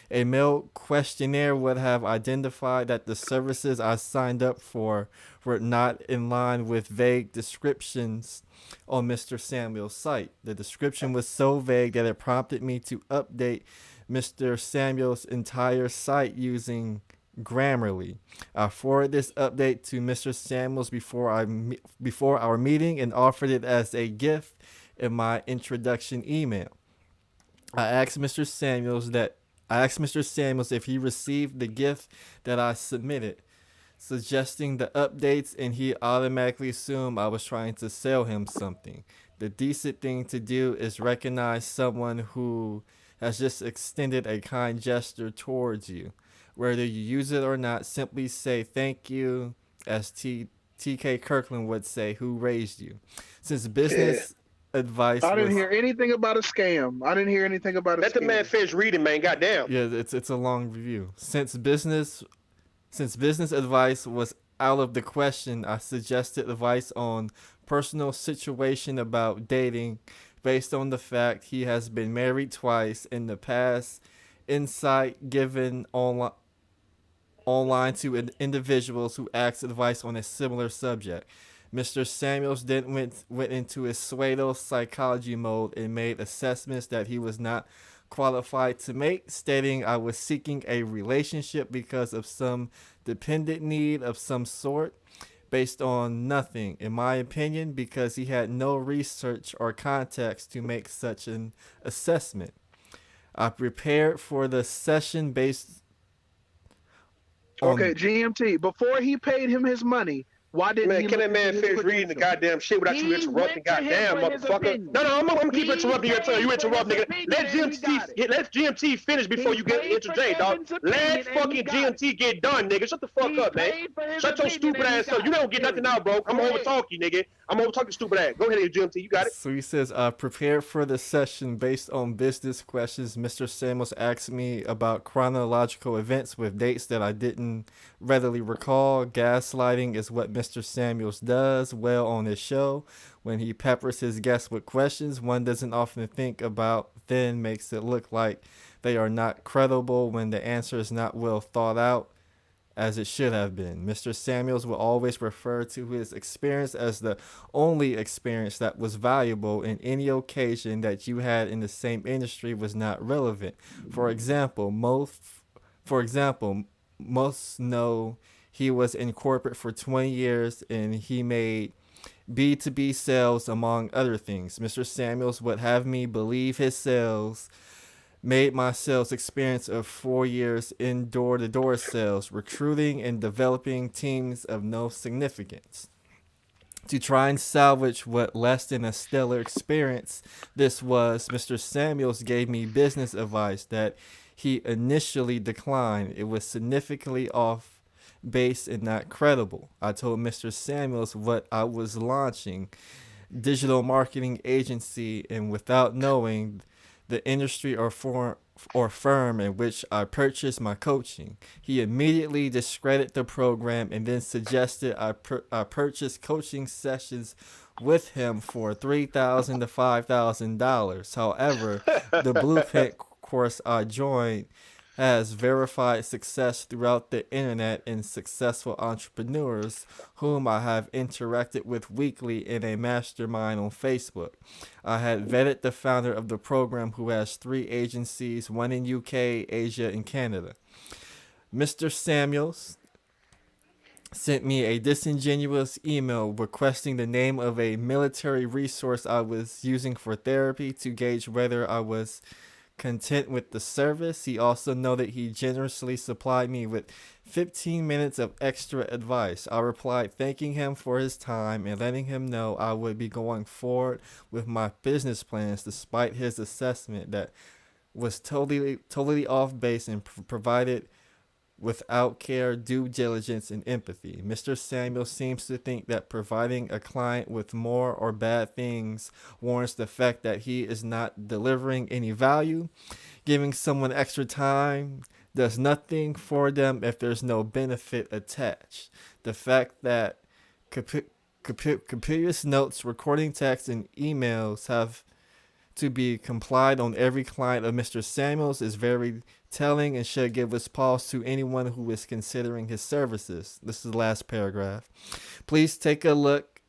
A mail questionnaire would have identified that the services I signed up for were not in line with vague descriptions on Mr. Samuel's site. The description was so vague that it prompted me to update Mr. Samuel's entire site using Grammarly. I forwarded this update to Mr. Samuels before our meeting and offered it as a gift in my introduction email. I asked Mr. Samuels that I asked Mr. Samuels if he received the gift that I submitted, suggesting the updates, and he automatically assumed I was trying to sell him something. The decent thing to do is recognize someone who has just extended a kind gesture towards you. Whether you use it or not, simply say thank you, as T.K. Kirkland would say, who raised you. Since business advice I didn't was, hear anything about a scam. I didn't hear anything about a Let the scam. man finish reading, man. Goddamn. yeah, it's a long review. Since business advice was out of the question, I suggested advice on personal situation about dating based on the fact he has been married twice in the past, insight given online to individuals who asked advice on a similar subject. Mr. Samuels then went into his pseudo psychology mode and made assessments that he was not qualified to make, stating I was seeking a relationship because of some dependent need of some sort, based on nothing, in my opinion, because he had no research or context to make such an assessment. I prepared for the session based on... Okay, GMT. Before he paid him his money, why didn't Man, he can that man finish potential? reading the goddamn shit without you interrupting? Goddamn, motherfucker. No, I'm gonna keep interrupting you until you interrupt, nigga. Let GMT finish before you get interject, dog. Let fucking GMT get done, nigga. Shut the fuck up, man. Shut your stupid ass up. You don't get nothing out, bro. I'm over talk you, nigga. I'm over talking stupid ass. Go ahead, GMT. You got it. So he says, prepared for the session based on business questions. Mr. Samuels asked me about chronological events with dates that I didn't readily recall. Gaslighting is what Mr. Samuels does well on his show. When he peppers his guests with questions one doesn't often think about, then makes it look like they are not credible when the answer is not well thought out, as it should have been. Mr. Samuels will always refer to his experience as the only experience that was valuable, and any occasion that you had in the same industry was not relevant. For example, most know he was in corporate for 20 years and he made B2B sales among other things. Mr. Samuels would have me believe his sales made my sales experience of 4 years in door-to-door sales, recruiting and developing teams of no significance. To try and salvage what less than a stellar experience this was, Mr. Samuels gave me business advice that he initially declined. It was significantly off base and not credible. I told Mr. Samuels what I was launching, digital marketing agency, and without knowing the industry or firm in which I purchased my coaching. He immediately discredited the program and then suggested I purchase coaching sessions with him for $3,000 to $5,000. However, the Blueprint course I joined has verified success throughout the internet and successful entrepreneurs whom I have interacted with weekly in a mastermind on Facebook. I had vetted the founder of the program, who has 3 agencies, one in UK, Asia, and Canada. Mr. Samuels sent me a disingenuous email requesting the name of a military resource I was using for therapy to gauge whether I was content with the service. He also noted he generously supplied me with 15 minutes of extra advice. I replied thanking him for his time and letting him know I would be going forward with my business plans despite his assessment that was totally off base and provided without care, due diligence, and empathy. Mr. Samuel seems to think that providing a client with more or bad things warrants the fact that he is not delivering any value. Giving someone extra time does nothing for them if there's no benefit attached. The fact that copious notes, recording texts, and emails have to be complied on every client of Mr. Samuels is very telling and should give us pause to anyone who is considering his services. This is the last paragraph. Please take a look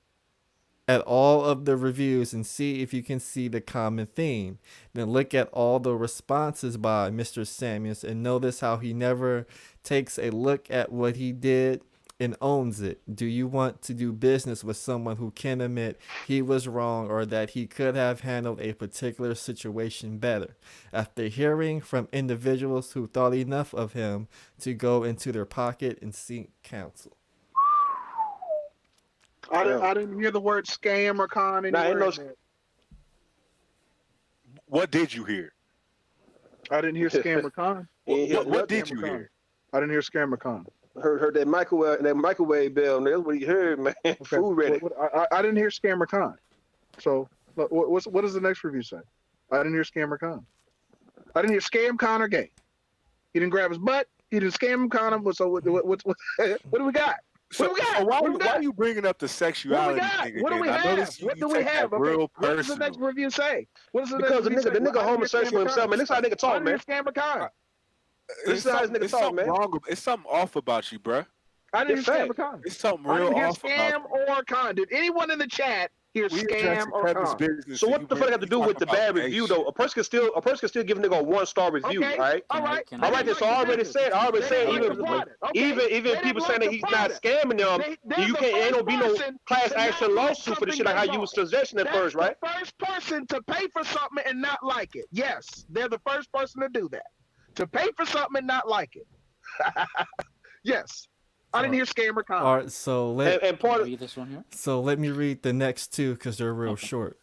at all of the reviews and see if you can see the common theme. Then look at all the responses by Mr. Samuels and notice how he never takes a look at what he did and owns it? Do you want to do business with someone who can admit he was wrong or that he could have handled a particular situation better? After hearing from individuals who thought enough of him to go into their pocket and seek counsel. I didn't hear the word scam or con anywhere. What did you hear? I didn't hear scam or con. What did you hear? I didn't hear scam or con. Heard that microwave bell. That's what he heard, man. Okay. Food ready. I didn't hear scam or con. So what does the next review say? I didn't hear scam or con. I didn't hear scam, con, or gay. He didn't grab his butt. He didn't scam him, con him. So what do we got? So why are you bringing up the sexuality thing What do we have? What do we have? What does the next review say? Because the nigga homosexual himself, man. This how nigga talk, man. Scam or con. This is how this nigga talk, man. It's something off about you, bruh. I didn't hear scam or con. It's something real off about you. Scam or con. Did anyone in the chat hear scam or con? So what the fuck have to do with the bad review though? A person can still give a nigga a 1-star review, right? All right. So I already said even people saying that he's not scamming them, you can't ain't no be no class action lawsuit for this shit like how you was suggesting at first, right? The first person to pay for something and not like it. Yes, they're the first person to do that. To pay for something and not like it. Yes. I didn't hear scam or con. All right, so let me read the next two because they're real short.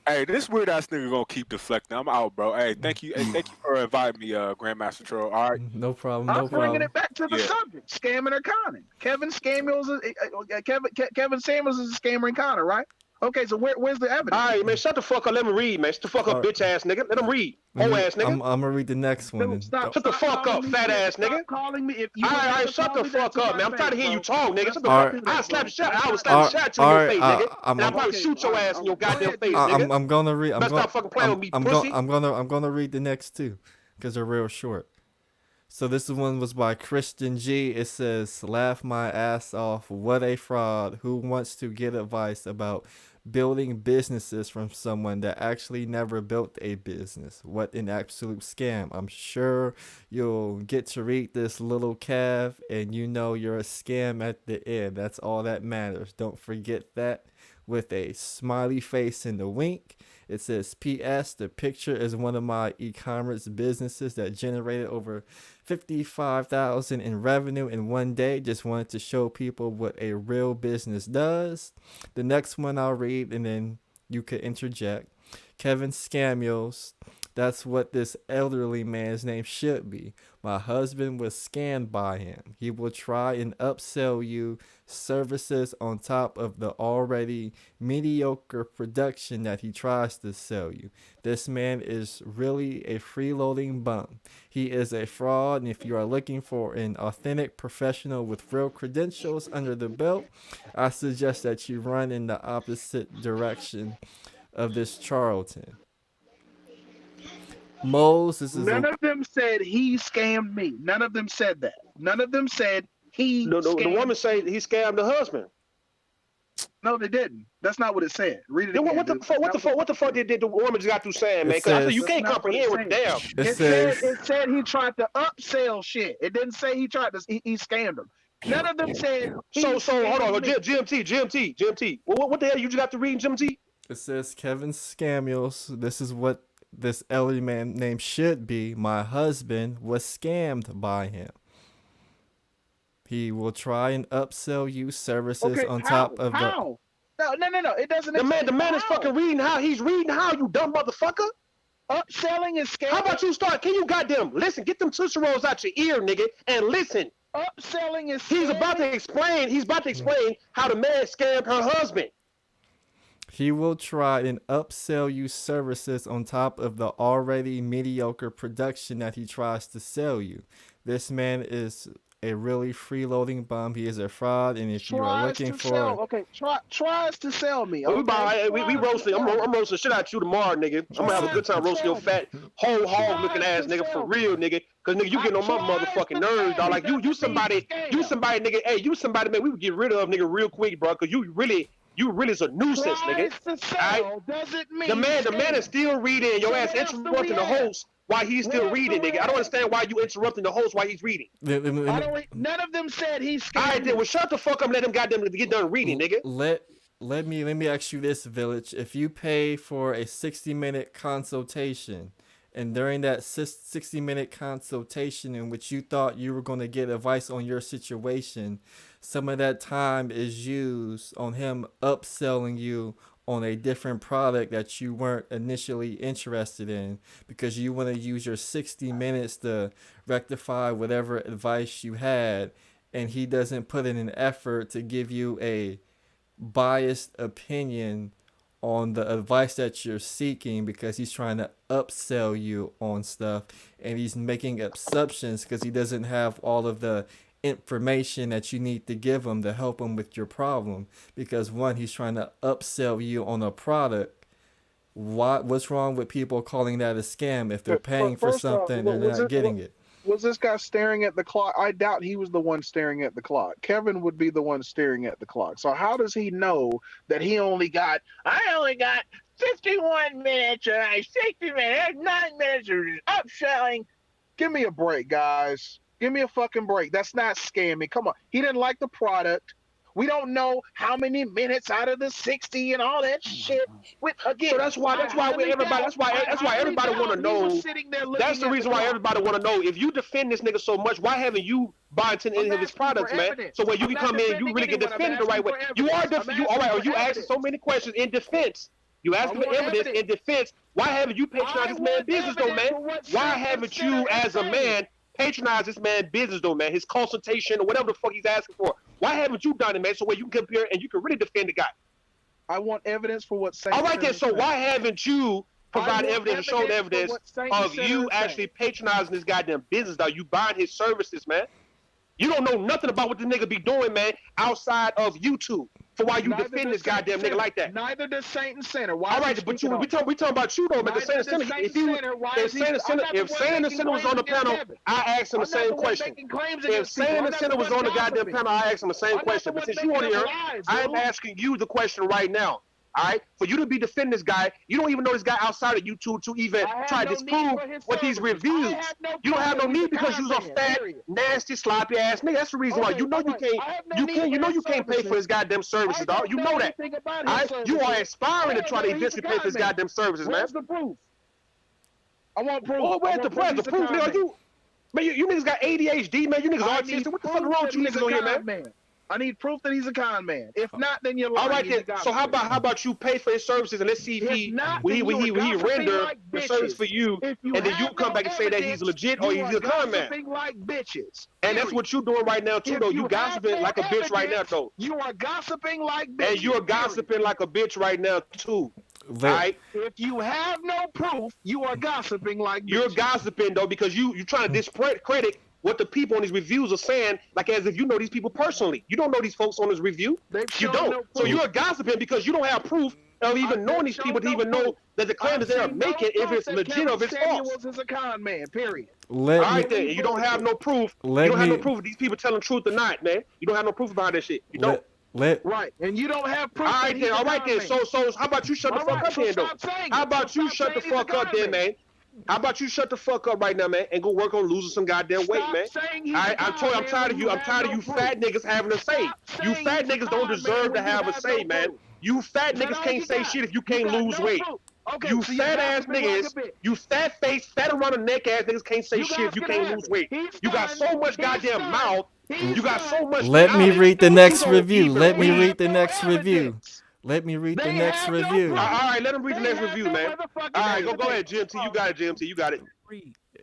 Hey, this weird ass nigga gonna keep deflecting. I'm out, bro. Hey, thank you for inviting me, Grandmaster Troll. All right, no problem. I'm bringing it back to the subject: scamming or conning. Kevin Samuels is a scammer and conner, right? Okay, so where's the evidence? All right, man, shut the fuck up. Let me read, man. Shut the fuck up, bitch ass nigga. Let him read. Whole ass nigga. I'm gonna read the next one. No, stop. Shut the fuck up, fat ass nigga. Stop calling me if you. All right, shut the fuck up, man. I'm tired of hearing you talk, nigga. Shut the fuck up. I'll slap the shot. I will slap the shot to your face, nigga. And I'll probably shoot your ass in your goddamn face, nigga. I'm gonna read. Stop fucking playing with me, pussy. I'm gonna read the next two because they're real short. So this one was by Christian G. It says, "Laugh my ass off. What a fraud. Who wants to get advice about building businesses from someone that actually never built a business? What an absolute scam." I'm sure you'll get to read this, little Cav, and you know you're a scam at the end. That's all that matters. Don't forget that, with a smiley face and a wink. It says, "P.S. The picture is one of my e-commerce businesses that generated over $55,000 in revenue in one day. Just wanted to show people what a real business does." The next one I'll read, and then you could interject. Kevin Samuels. That's what this elderly man's name should be. My husband was scammed by him. He will try and upsell you services on top of the already mediocre production that he tries to sell you. This man is really a freeloading bum. He is a fraud, and if you are looking for an authentic professional with real credentials under the belt, I suggest that you run in the opposite direction of this charlatan. None of them said he scammed me. None of them said that. None of them said he scammed the woman said he scammed the husband. No, they didn't. That's not what it said. Read it again. What the fuck did the woman just got through saying, man? Because you can't comprehend what the damn. It said he tried to upsell shit. It didn't say he tried to he scammed him. None of them said so hold on, GMT. What the hell you just got to read, GMT? It says Kevin Samuels. This is what this elderly man name should be. My husband was scammed by him. He will try and upsell you services on top of how? No. It doesn't. The man is fucking reading how. He's reading how, you dumb motherfucker. Upselling is scamming. How about you start? Can you goddamn listen? Get them Tootsie Rolls out your ear, nigga, and listen. Upselling is. He's about to explain. He's about to explain how the man scammed her husband. He will try and upsell you services on top of the already mediocre production that he tries to sell you. This man is a really freeloading bum. He is a fraud, and if you are looking for tries to sell me. Okay? We roasting. I'm roasting shit out you tomorrow, nigga. I'm gonna have a good time roasting your fat whole hog looking ass nigga for real, nigga. Cause nigga, you getting on my motherfucking nerves, dog. Like you somebody, nigga. Hey, you somebody, man. We would get rid of nigga real quick, bro. Cause you really You really is a nuisance, nigga. Doesn't mean The man is still reading. Your ass interrupting the host while he's still reading, nigga. I don't understand why you interrupting the host while he's reading. None of them said he's scamming. All right, then, well, shut the fuck up and let them goddamn get done reading, nigga. Let me ask you this, Village. If you pay for a 60-minute consultation, and during that 60-minute consultation in which you thought you were going to get advice on your situation, some of that time is used on him upselling you on a different product that you weren't initially interested in because you want to use your 60 minutes to rectify whatever advice you had, and he doesn't put in an effort to give you a biased opinion on the advice that you're seeking because he's trying to upsell you on stuff, and he's making assumptions because he doesn't have all of the information that you need to give him to help him with your problem, because one, he's trying to upsell you on a product. What's wrong with people calling that a scam if they're paying for something and they're not getting it? Was this guy staring at the clock? I doubt he was the one staring at the clock. Kevin would be the one staring at the clock. So how does he know that I only got 51 minutes or 60 minutes, 9 minutes of upselling? Give me a break, guys. Give me a fucking break. That's not scamming. Come on. He didn't like the product. We don't know how many minutes out of the 60 and all that shit. So that's why everybody want to know. That's the reason why everybody want to know. If you defend this nigga so much, why haven't you bought into any of his products, man? So when you can come in, you really get defended the right way. You are all right. Or you asking so many questions in defense. You asking for evidence in defense. Why haven't you patronized this man's business though, man? Why haven't you, as a man, patronized this man's business though, man? His consultation or whatever the fuck he's asking for. Why haven't you done it, man? So where you can compare and you can really defend the guy. I want evidence for what. All right then. So why haven't you provided evidence and showed evidence of you actually patronizing this goddamn business, though? You buying his services, man. You don't know nothing about what the nigga be doing, man, outside of YouTube. For why you defend this goddamn nigga like that. Neither does Saint and Sinner. Why? All right, but we talking about you though, man. The Saint and Sinner. If Saint and Sinner was on the panel, I asked him the same question. If Saint and Sinner was on the goddamn panel, I asked him the same question. But since you on here, I'm asking you the question right now. All right, for you to be defending this guy, you don't even know this guy outside of YouTube to even try to disprove what these reviews. You don't have no need because you're a fat, nasty, sloppy ass nigga. That's the reason why you know you can't. You know you can't pay for his goddamn services, dog. You know that. All right, you are aspiring to try to eventually pay for his goddamn services, man. Where's the proof? I want proof. Oh, where's the proof? The proof, nigga. Man, you niggas got ADHD, man. You niggas autistic. What the fuck wrong with you niggas on here, man? I need proof that he's a con man. If not, then you're lying. All right, then. So how about you pay for his services and let's see if he render the service for you, and then you come back and say that he's legit or he's a con man. Like bitches. And that's what you're doing right now too, though. You gossiping like a bitch right now, though. You are gossiping like bitches. And you're gossiping like a bitch right now too. Right? If you have no proof, you are gossiping like bitches. You're gossiping though because you trying to discredit what the people on these reviews are saying, like as if you know these people personally. You don't know these folks on this review. You don't. No, so you're gossiping because you don't have proof of even knowing these people to even know that the claim that they are making, if it's legit or if it's false. Is a con man, period. All right, then. You don't have no proof. You don't have no proof of these people telling truth or not, man. You don't have no proof behind that shit. You don't. Right, and you don't have proof. All right, then. All right, then. So how about you shut the fuck up then, though? How about you shut the fuck up then, man? How about you shut the fuck up right now, man, and go work on losing some goddamn weight, man? I'm tired of you. I'm tired of you fat niggas having a say. You fat niggas don't deserve to have a say, man. You fat niggas can't say shit if you can't lose weight. You fat ass niggas, you fat face, fat around the neck ass niggas can't say shit if you can't lose weight. You got so much goddamn mouth. You got so much. Let me read the next review. Let me read the next review. Let me read the next review. All right, let him read the next review, man. All right, go ahead, GMT. You got it, GMT. You got it.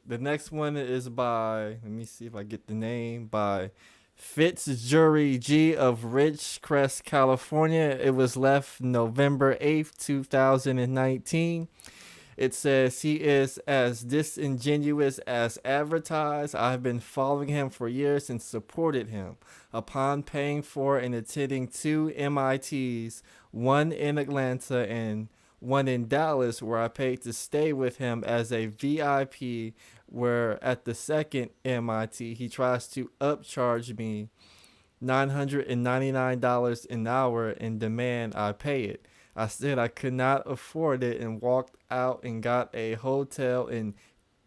The next one is by, let me see if I get the name, by Fitzjury G of Ridgecrest, California. It was left November 8th, 2019. It says he is as disingenuous as advertised. I have been following him for years and supported him. Upon paying for and attending 2 MITs, one in Atlanta and one in Dallas, where I paid to stay with him as a VIP, where at the second MIT, he tries to upcharge me $999 an hour and demand I pay it. I said I could not afford it and walked out and got a hotel in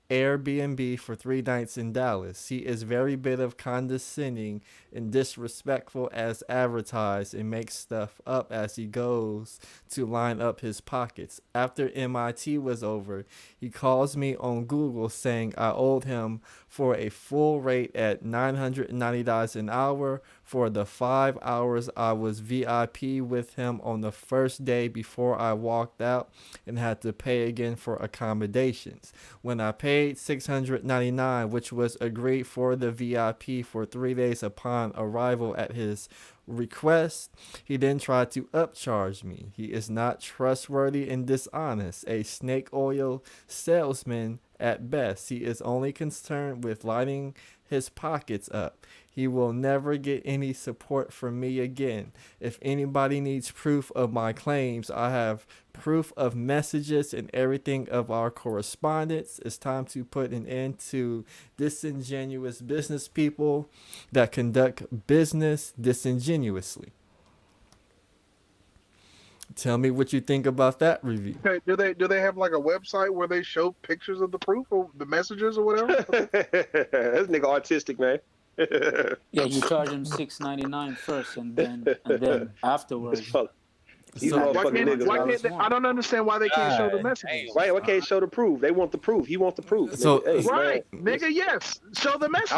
Airbnb for 3 nights in Dallas. He is very bit of condescending and disrespectful as advertised and makes stuff up as he goes to line up his pockets. After MIT was over, he calls me on Google saying I owed him for a full rate at $990 an hour for the 5 hours I was VIP with him on the first day before I walked out and had to pay again for accommodations. When I paid $699, which was agreed for the VIP for 3 days upon arrival at his request, he then tried to upcharge me. He is not trustworthy and dishonest, a snake oil salesman at best. He is only concerned with lighting his pockets up. He will never get any support from me again. If anybody needs proof of my claims, I have proof of messages and everything of our correspondence. It's time to put an end to disingenuous business people that conduct business disingenuously. Tell me what you think about that review. Okay, do they have like a website where they show pictures of the proof or the messages or whatever? This nigga autistic, man. Yeah, you charge him $6.99 first, and then afterwards. These So- motherfucking niggas. I don't understand why they can't show the messages. Why can't show the proof? They want the proof. He wants the proof. So- Nigga, hey, Right, man. nigga, yes. Show the messages.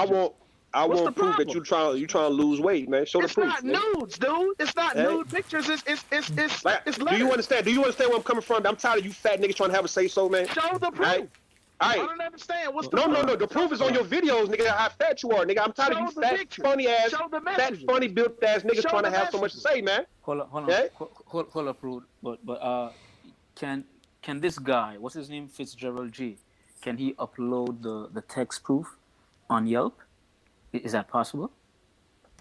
I What's want the proof that problem? you trying to lose weight, man. Show It's the proof. not nigga. nudes, dude. It's not Hey. nude pictures. It's Like, it's do letters. you understand? Do you understand where I'm coming from? I'm tired of you fat niggas trying to have a say so, man. Show the proof. Right? I All right. don't understand. What's the No, proof? no, no. The proof is on your videos, nigga. How fat you are, nigga. I'm tired Show of you the fat, picture. funny ass, Show the fat, messages. funny built ass niggas Show trying to the have so much to say, man. Hold on, Yeah? hold up, Rude. But can this guy, what's his name, Fitzgerald G, can he upload the text proof on Yelp? Is that possible?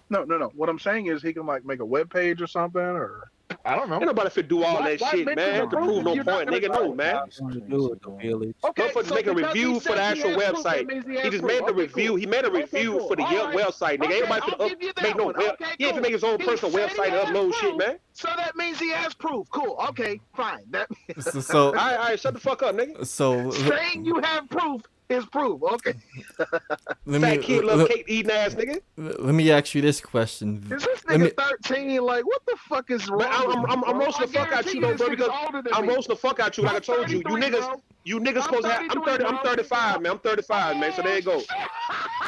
No. What I'm saying is he can like make a web page or something, or I don't know. Ain't nobody fit do all Why- that why shit, mention man. the To proof prove if no you're not point, gonna nigga. go? No, man. Do it, the village. Okay, Motherfuckers so make a because review he for said the he actual has proof, that website. means He has just proof. made the Okay, review. cool. He made a Okay, review cool. for the All Yelp right. website, nigga. Okay, Ain't nobody I'll fit give you that make no one. web. Okay, He ain't cool. to make his own He personal said website he to has upload proof, shit, man. So that means he has proof. Cool. Okay, fine. That So All right, shut the fuck up, nigga. saying you have proof is proof. Okay. Fat kid love cake eating ass, nigga. let me ask you this question. Is this Let me- nigga 13? Like, what the fuck is wrong? But I'm with you, bro? roasting the I fuck out guarantee you though, bro, this because nigga's older than I'm me. roasting the fuck out you. Like I I'm told you, 33, bro. you niggas I'm supposed to have. I'm 33, 30. I'm bro. 35, man. I'm 35, man. So there you go.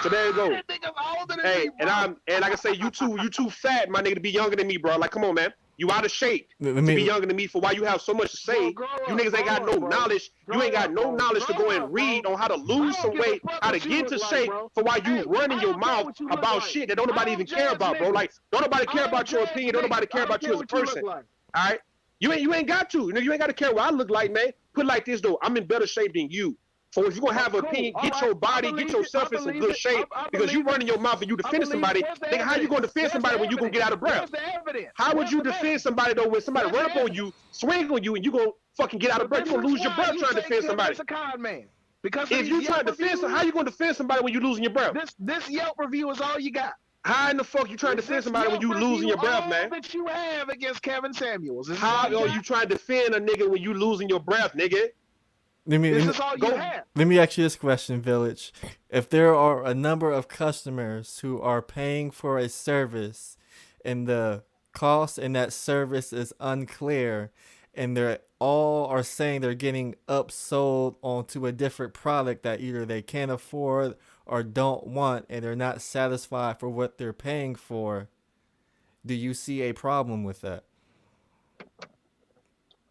So there you go. That nigga's older than Hey, me, bro. and like I say, you too fat, my nigga, to be younger than me, bro. Like, come on, man. You out of shape Let to me- be younger than me for why you have so much to say. Bro, You niggas ain't got grow no up, bro. knowledge. You ain't got no knowledge to go and read on how to lose some weight, how to get into shape for why you running your mouth about shit that don't nobody even care about, bro. Like, don't nobody care about your opinion. Don't nobody care about you as a person. All right? You ain't got to. You know, you ain't got to care what I look like, man. Put it like this, though. I'm in better shape than you. So if you're gonna have an Cool. opinion, All get right. your I body, get believe yourself it. in some I good believe shape. it. I Because you believe running your mouth and you defending somebody. Where's the Nigga, how you gonna defend evidence? somebody when you gonna get out of breath? Where's the evidence? How would Where's you the defend evidence? somebody though when somebody Where's run the up on evidence? you, swing on you, and you gonna fucking get out of breath? You gonna lose your breath trying to defend somebody. It's a con man. Because If you trying to defend somebody, how you gonna defend somebody when you losing your breath? this Yelp review is all you got. How in the fuck you trying to defend This somebody when you Yelp losing your review, breath, all man? that you have against Kevin Samuels. This is How all you are got? you trying to defend a nigga when you losing your breath, nigga? This is all you Go- have. Let me ask you this question, Village. If there are a number of customers who are paying for a service and the cost in that service is unclear and they're all are saying they're getting upsold onto a different product that either they can't afford or don't want and they're not satisfied for what they're paying for, do you see a problem with that?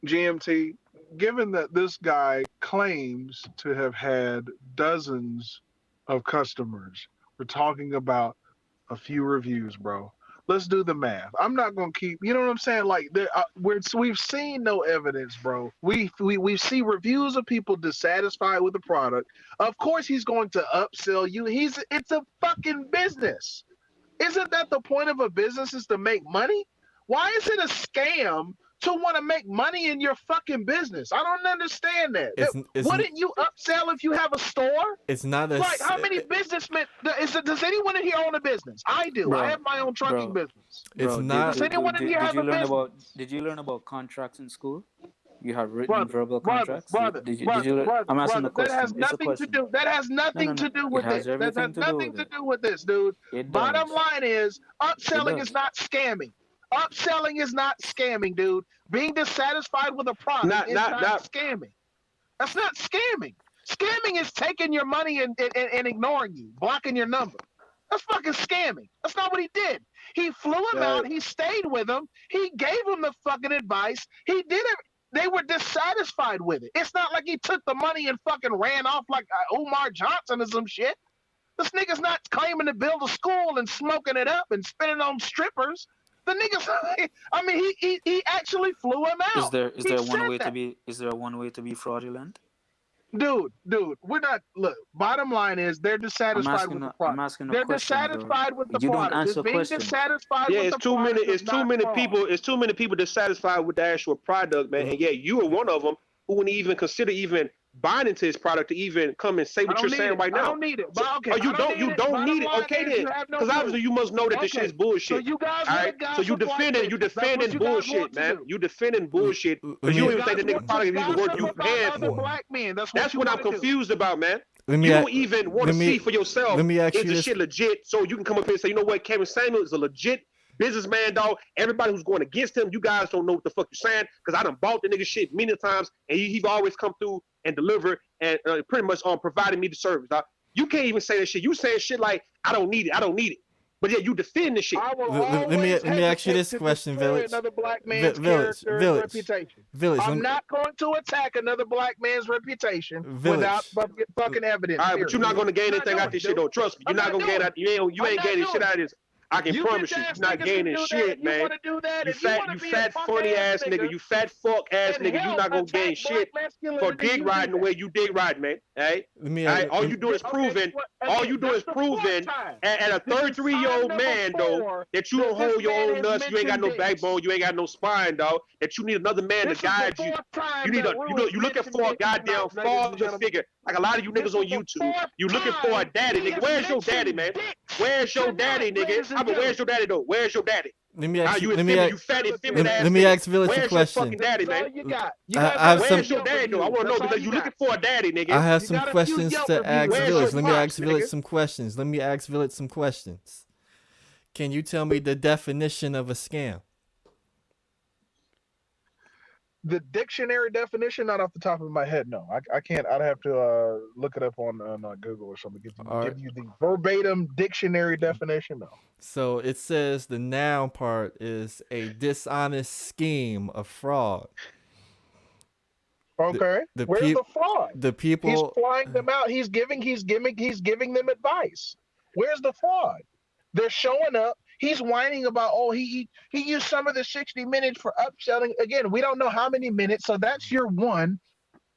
GMT, given that this guy claims to have had dozens of customers, we're talking about a few reviews, bro. Let's do the math. I'm not gonna keep, you know what I'm saying? Like, we've seen no evidence, bro. We see reviews of people dissatisfied with the product. Of course, he's going to upsell you. It's a fucking business. Isn't that the point of a business, is to make money? Why is it a scam to want to make money in your fucking business. I don't understand that. Wouldn't you upsell if you have a store? It's not a like how many businessmen? Does anyone in here own a business? I do. Bro, I have my own trucking business. It's not. Does anyone in here have a business? Did you learn about contracts in school? You have written verbal contracts. Did you learn? I'm asking a question. That has nothing to do. That has nothing to do with this. That has nothing to do with this, dude. Bottom line is, upselling is not scamming. Upselling is not scamming, dude. Being dissatisfied with a product is not scamming. That's not scamming. Scamming is taking your money and ignoring you, blocking your number. That's fucking scamming. That's not what he did. He flew him out. He stayed with him. He gave him the fucking advice. He did it. They were dissatisfied with it. It's not like he took the money and fucking ran off like Umar Johnson or some shit. This nigga's not claiming to build a school and smoking it up and spending on strippers. The niggas, I mean, he actually flew him out. Is there one way to be fraudulent? Dude, we're not. Look, bottom line is they're dissatisfied with the product. They're dissatisfied with the product. It's being dissatisfied with the product. It's too many people dissatisfied with the actual product, man. And yeah, you are one of them who wouldn't even consider even buying into his product to even come and say what you're saying right now. I don't need it. But okay, you don't need it. Okay then, because obviously you must know that this shit is bullshit. So you guys, all right? So you defending bullshit, man. You defending bullshit because you don't even think the nigga product is even worth you paying for. That's what I'm confused about, man. You don't even want to see for yourself is the shit legit, so you can come up here and say, you know what, Kevin Samuel is a legit businessman, dog. Everybody who's going against him, you guys don't know what the fuck you're saying, because I done bought the nigga shit many times, and he's always come through and deliver and pretty much providing me the service, dog. You can't even say that shit. You saying shit like, I don't need it. But yeah, you defend the shit. Let me ask you this question, Village. Another black man's reputation. I'm not going to attack another black man's reputation without fucking evidence. All right, but you're not going to gain anything out this shit, though. Trust me, you're not going to gain out. You ain't gaining shit out of this. I can promise you, you're not gaining shit, man. You fat, funny ass nigga. You fat fuck ass nigga. You not gonna gain shit for dig riding the way you dig riding, man. Hey, all you do is proving. All you do is proving at a 33-year-old man, though, that you don't hold your own nuts. You ain't got no backbone. You ain't got no spine, dog. That you need another man to guide you. You need you looking for a goddamn father figure. Like a lot of you niggas on YouTube, you looking for a daddy, nigga. Where's your daddy, man? Where's your daddy, nigga? I mean, where's your daddy, though? Where's your daddy? Let me ask Village a question. Daddy, man. Where's your daddy, though? I want to know, because you looking for a daddy, nigga. I have some questions to ask Village. Let me ask Village some questions. Can you tell me the definition of a scam? The dictionary definition, not off the top of my head, no. I can't. I'd have to look it up on Google or something. Give you the verbatim dictionary definition, no. So it says the noun part is a dishonest scheme of fraud. Okay. Where's the fraud? The people. He's flying them out. He's giving them advice. Where's the fraud? They're showing up. He's whining about, he used some of the 60 minutes for upselling. Again, we don't know how many minutes, so that's your one.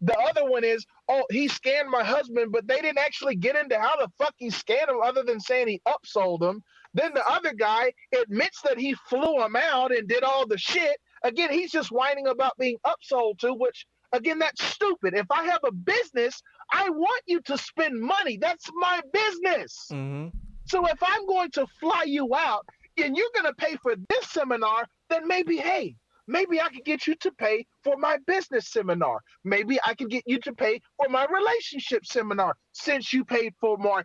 The other one is, he scammed my husband, but they didn't actually get into how the fuck he scammed him other than saying he upsold him. Then the other guy admits that he flew him out and did all the shit. Again, he's just whining about being upsold to, which, again, that's stupid. If I have a business, I want you to spend money. That's my business. Mm-hmm. So if I'm going to fly you out and you're going to pay for this seminar, then maybe I could get you to pay for my business seminar. Maybe I could get you to pay for my relationship seminar, since you paid for my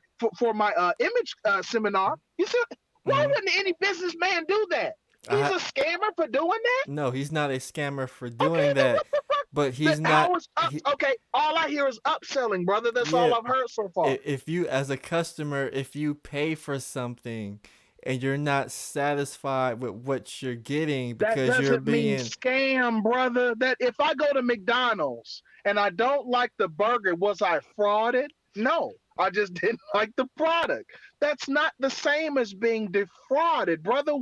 image seminar. You said, why wouldn't any businessman do that? He's a scammer for doing that? No, he's not a scammer for doing that. But he's not. All I hear is upselling, brother. That's all I've heard so far. If you, as a customer, if you pay for something and you're not satisfied with what you're getting because you're being scam, brother. That if I go to McDonald's and I don't like the burger, was I frauded? No, I just didn't like the product. That's not the same as being defrauded, brother.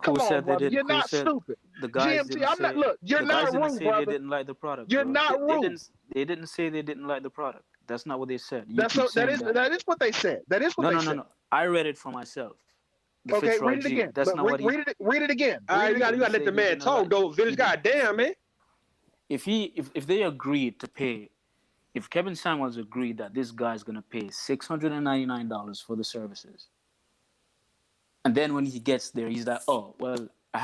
Come on, brother. You're not stupid. The guys GMT, I'm not. Look, you're not rude, brother. They didn't like the product. You're not rude. They didn't say they didn't like the product. That's not what they said. That is what they said. That is what they said. No. I read it for myself. The Okay, Fitzroy read it G. again. That's But not what he. read it again. All right, Read you it gotta again. let the man talk though. Village, goddamn, man. If they agreed to pay, if Kevin Samuels agreed that this guy's gonna pay $699 for the services, and then when he gets there, he's like, oh well, I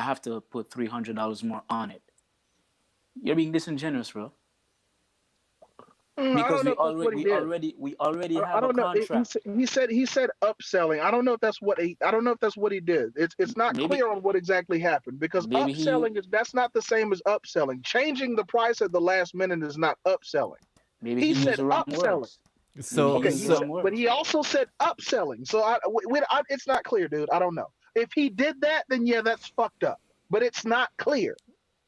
have to put $300 more on it. You're being disingenuous, bro. I Because don't know if that's what he did. we already I have a don't know. contract. He said upselling. I don't know if that's what he did. It's not Maybe- clear on what exactly happened because maybe he- upselling that's not the same as upselling. Changing the price at the last minute is not upselling. Maybe He he said used the wrong upselling. words. So, Maybe Okay, he used so the wrong words. but he also said upselling. So it's not clear, dude. I don't know. If he did that, then yeah, that's fucked up. But it's not clear.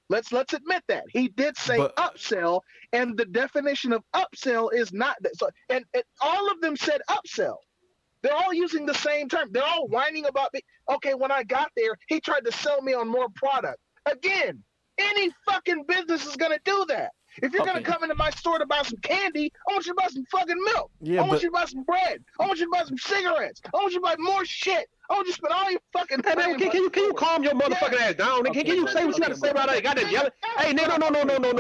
Let's admit that he did say But- upsell, and the definition of upsell is not that. So, and all of them said upsell. They're all using the same term. They're all whining about me. Okay, when I got there, he tried to sell me on more product. Again, any fucking business is gonna do that. If you're gonna Okay. come into my store to buy some candy, I want you to buy some fucking milk. Yeah, I want but- you to buy some bread. I want you to buy some cigarettes. I want you to buy more shit. I want you to spend all your fucking Hey, man, can you calm your motherfucking ass down? Nigga? Okay, Can you say what you gotta say about that? Goddamn yelling. Hey, no.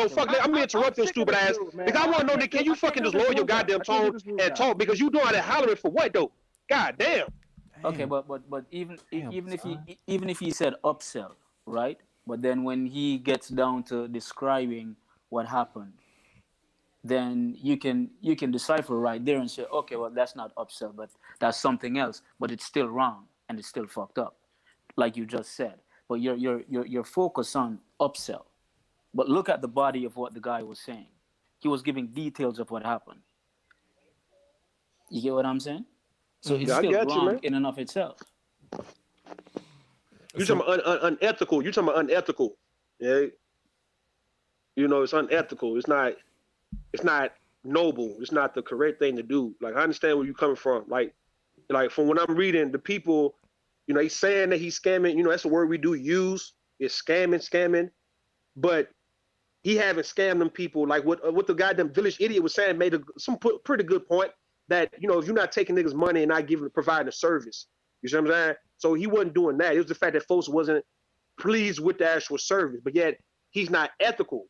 Fuck that. I'm gonna interrupt your stupid ass. Because I wanna know, nigga, can you fucking just lower your goddamn tone and talk? Because you doing that hollering for what though? Goddamn. Okay, but even if he said upsell, right? But then when he gets down to describing what happened, then you can decipher right there and say, okay, well that's not upsell, but that's something else. But it's still wrong and it's still fucked up, like you just said. But you're focused on upsell. But look at the body of what the guy was saying. He was giving details of what happened. You get what I'm saying? So it's I still got you, wrong man. in and of itself. You talking about unethical. You talking about unethical. Yeah. You know, it's unethical. It's not noble. It's not the correct thing to do. Like, I understand where you're coming from. Like from when I'm reading, the people, you know, he's saying that he's scamming. You know, that's the word we do use. It's scamming. But he haven't scammed them people. Like what the goddamn village idiot was saying made some pretty good point that, you know, if you're not taking niggas money and not providing a service, you see what I'm saying? So he wasn't doing that. It was the fact that folks wasn't pleased with the actual service, but yet he's not ethical.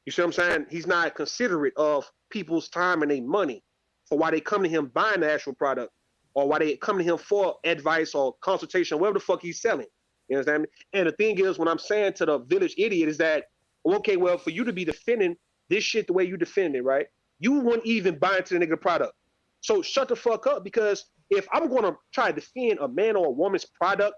You see what I'm saying? He's not considerate of people's time and their money for why they come to him buying the actual product or why they come to him for advice or consultation, whatever the fuck he's selling. You understand me? And the thing is, what I'm saying to the village idiot is that, okay, well, for you to be defending this shit the way you defend it, right? You wouldn't even buy into the nigga product. So shut the fuck up, because if I'm going to try to defend a man or a woman's product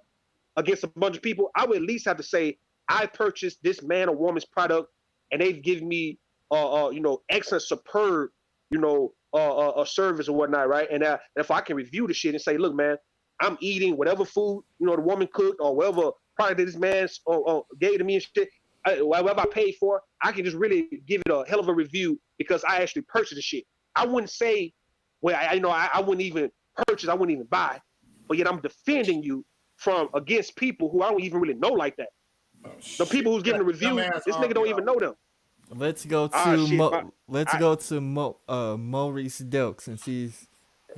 against a bunch of people, I would at least have to say, I purchased this man or woman's product and they've given me, you know, excellent, superb, you know, a service or whatnot, right? And if I can review the shit and say, look, man, I'm eating whatever food, you know, the woman cooked or whatever product that this man gave to me and shit, whatever I paid for, I can just really give it a hell of a review because I actually purchased the shit. I wouldn't say, well, I wouldn't even purchase, I wouldn't even buy, but yet I'm defending you against people who I don't even really know like that. The people who's giving the review, this nigga don't even know them. let's go to Maurice Delk, since he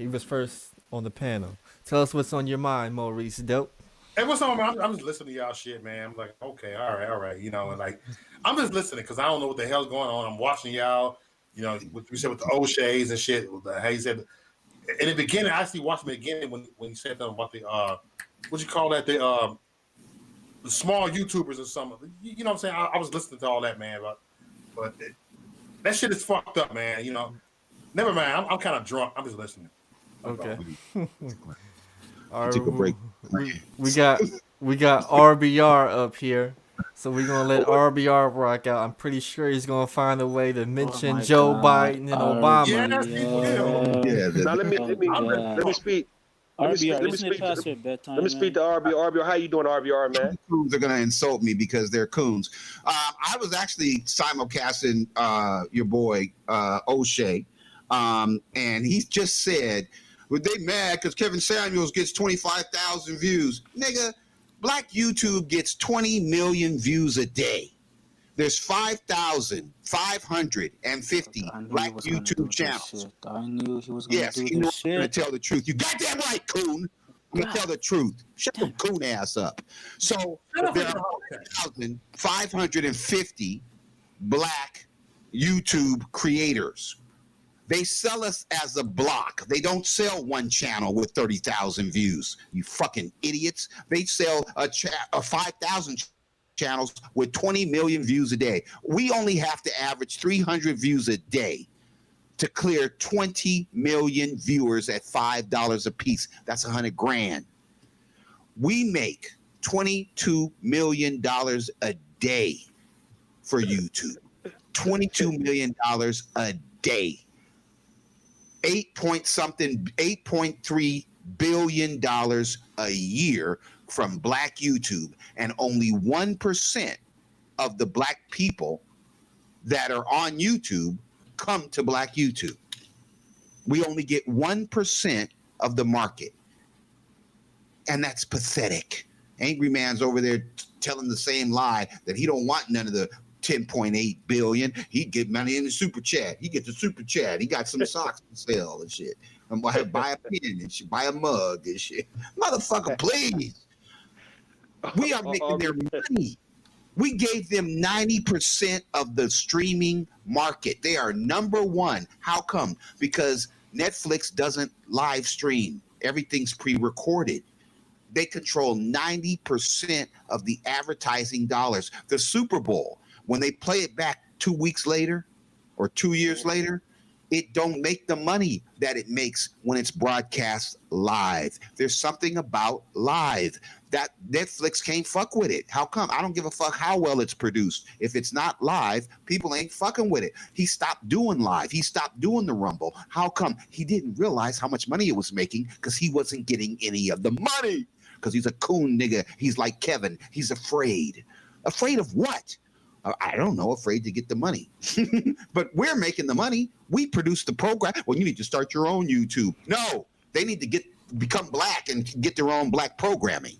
was first on the panel. Tell us what's on your mind, Maurice Delk. Hey, what's on, man? I'm just listening to y'all shit, man. I'm like, okay, all right. You know, and like, I'm just listening because I don't know what the hell's going on. I'm watching y'all, you know, what you said with the Oshays and shit. How you said, in the beginning, I actually watched the beginning when you said something about the, what you call that, the small YouTubers or something. You know what I'm saying? I was listening to all that, man. But that shit is fucked up, man. You know, never mind. I'm kind of drunk. I'm just listening. Okay. Take a break. We got RBR up here, so we're gonna let RBR rock out. I'm pretty sure he's gonna find a way to mention Joe Biden and Obama. Yes, he will. Yeah, Now let me speak. Let me speak to RBR. How you doing, RBR, man? Coons are gonna insult me because they're coons. I was actually simulcasting your boy Oshay, and he just said, "Well, they mad because Kevin Samuels gets 25,000 views." Nigga, Black YouTube gets 20 million views a day. There's 5,550 Black YouTube channels. I knew he was gonna Yes, do you know this I'm gonna shit. tell the truth. You goddamn right, coon. Let me tell the truth. Shut your coon ass up. So there are 1,550 black YouTube creators. They sell us as a block. They don't sell one channel with 30,000 views. You fucking idiots. They sell a 5,000 channels with 20 million views a day. We only have to average 300 views a day to clear 20 million viewers at $5 a piece. That's 100 grand. We make $22 million a day for YouTube. $22 million a day. 8.3 billion dollars a year from black YouTube, and only 1% of the black people that are on YouTube come to black YouTube. We only get 1% of the market, and that's pathetic. Angry Man's over there telling the same lie that he don't want none of the 10.8 billion. He'd get money in the super chat. He get the super chat. He got some socks to sell and shit. I'm gonna buy a pen and shit, buy a mug and shit. Motherfucker, please. We are making their money. We gave them 90% of the streaming market. They are number one. How come? Because Netflix doesn't live stream. Everything's pre-recorded. They control 90% of the advertising dollars. The Super Bowl, when they play it back 2 weeks later or 2 years later, it don't make the money that it makes when it's broadcast live. There's something about live that Netflix can't fuck with it. How come? I don't give a fuck how well it's produced. If it's not live, people ain't fucking with it. He stopped doing live. He stopped doing the Rumble. How come? He didn't realize how much money it was making because he wasn't getting any of the money. Because he's a coon nigga. He's like Kevin. He's afraid. Afraid of what? I don't know. Afraid to get the money. But we're making the money. We produce the program. Well, you need to start your own YouTube. No, they need to become black and get their own black programming.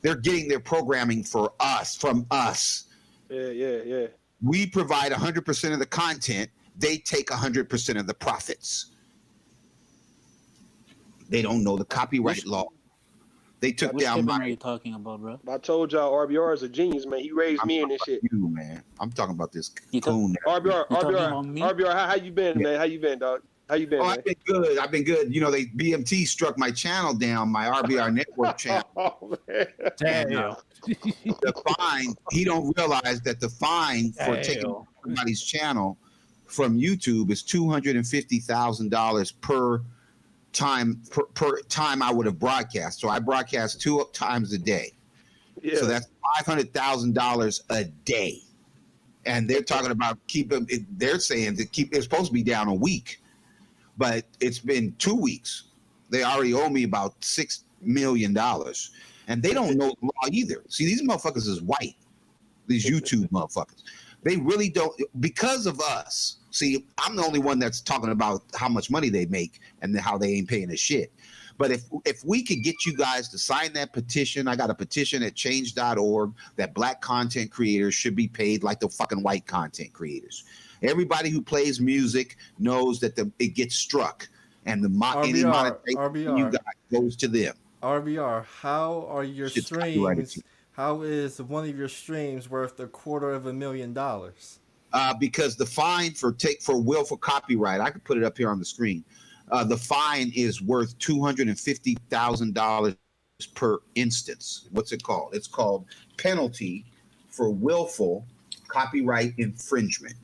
They're getting their programming from us. Yeah. We provide 100% of the content. They take 100% of the profits. They don't know the copyright law. They took down my. What are you talking about, bro? I told y'all RBR is a genius, man. He raised me in this shit. You, man. I'm talking about this coon. RBR, how you been, man? How you been, dog? How you been, man? I've been good. I've been good. You know, BMT struck my channel down, my RBR network channel. Oh, man. Damn. The fine, he don't realize that the fine for taking somebody's channel from YouTube is $250,000 per time I would have broadcast. So I broadcast 2 times a day. Yeah. So that's $500,000 a day. And they're talking about they're saying that it's supposed to be down a week, but it's been 2 weeks. They already owe me about $6 million, and they don't know the law either. See, these motherfuckers is white. These YouTube motherfuckers. They really don't, because of us. See, I'm the only one that's talking about how much money they make and how they ain't paying a shit. But if we could get you guys to sign that petition, I got a petition at change.org that black content creators should be paid like the fucking white content creators. Everybody who plays music knows that it gets struck, and any monetization you got goes to them. RBR, how are your streams? How is one of your streams worth $250,000? Because the fine for willful copyright, I could put it up here on the screen. The fine is worth $250,000 per instance. What's it called? It's called penalty for willful copyright infringement.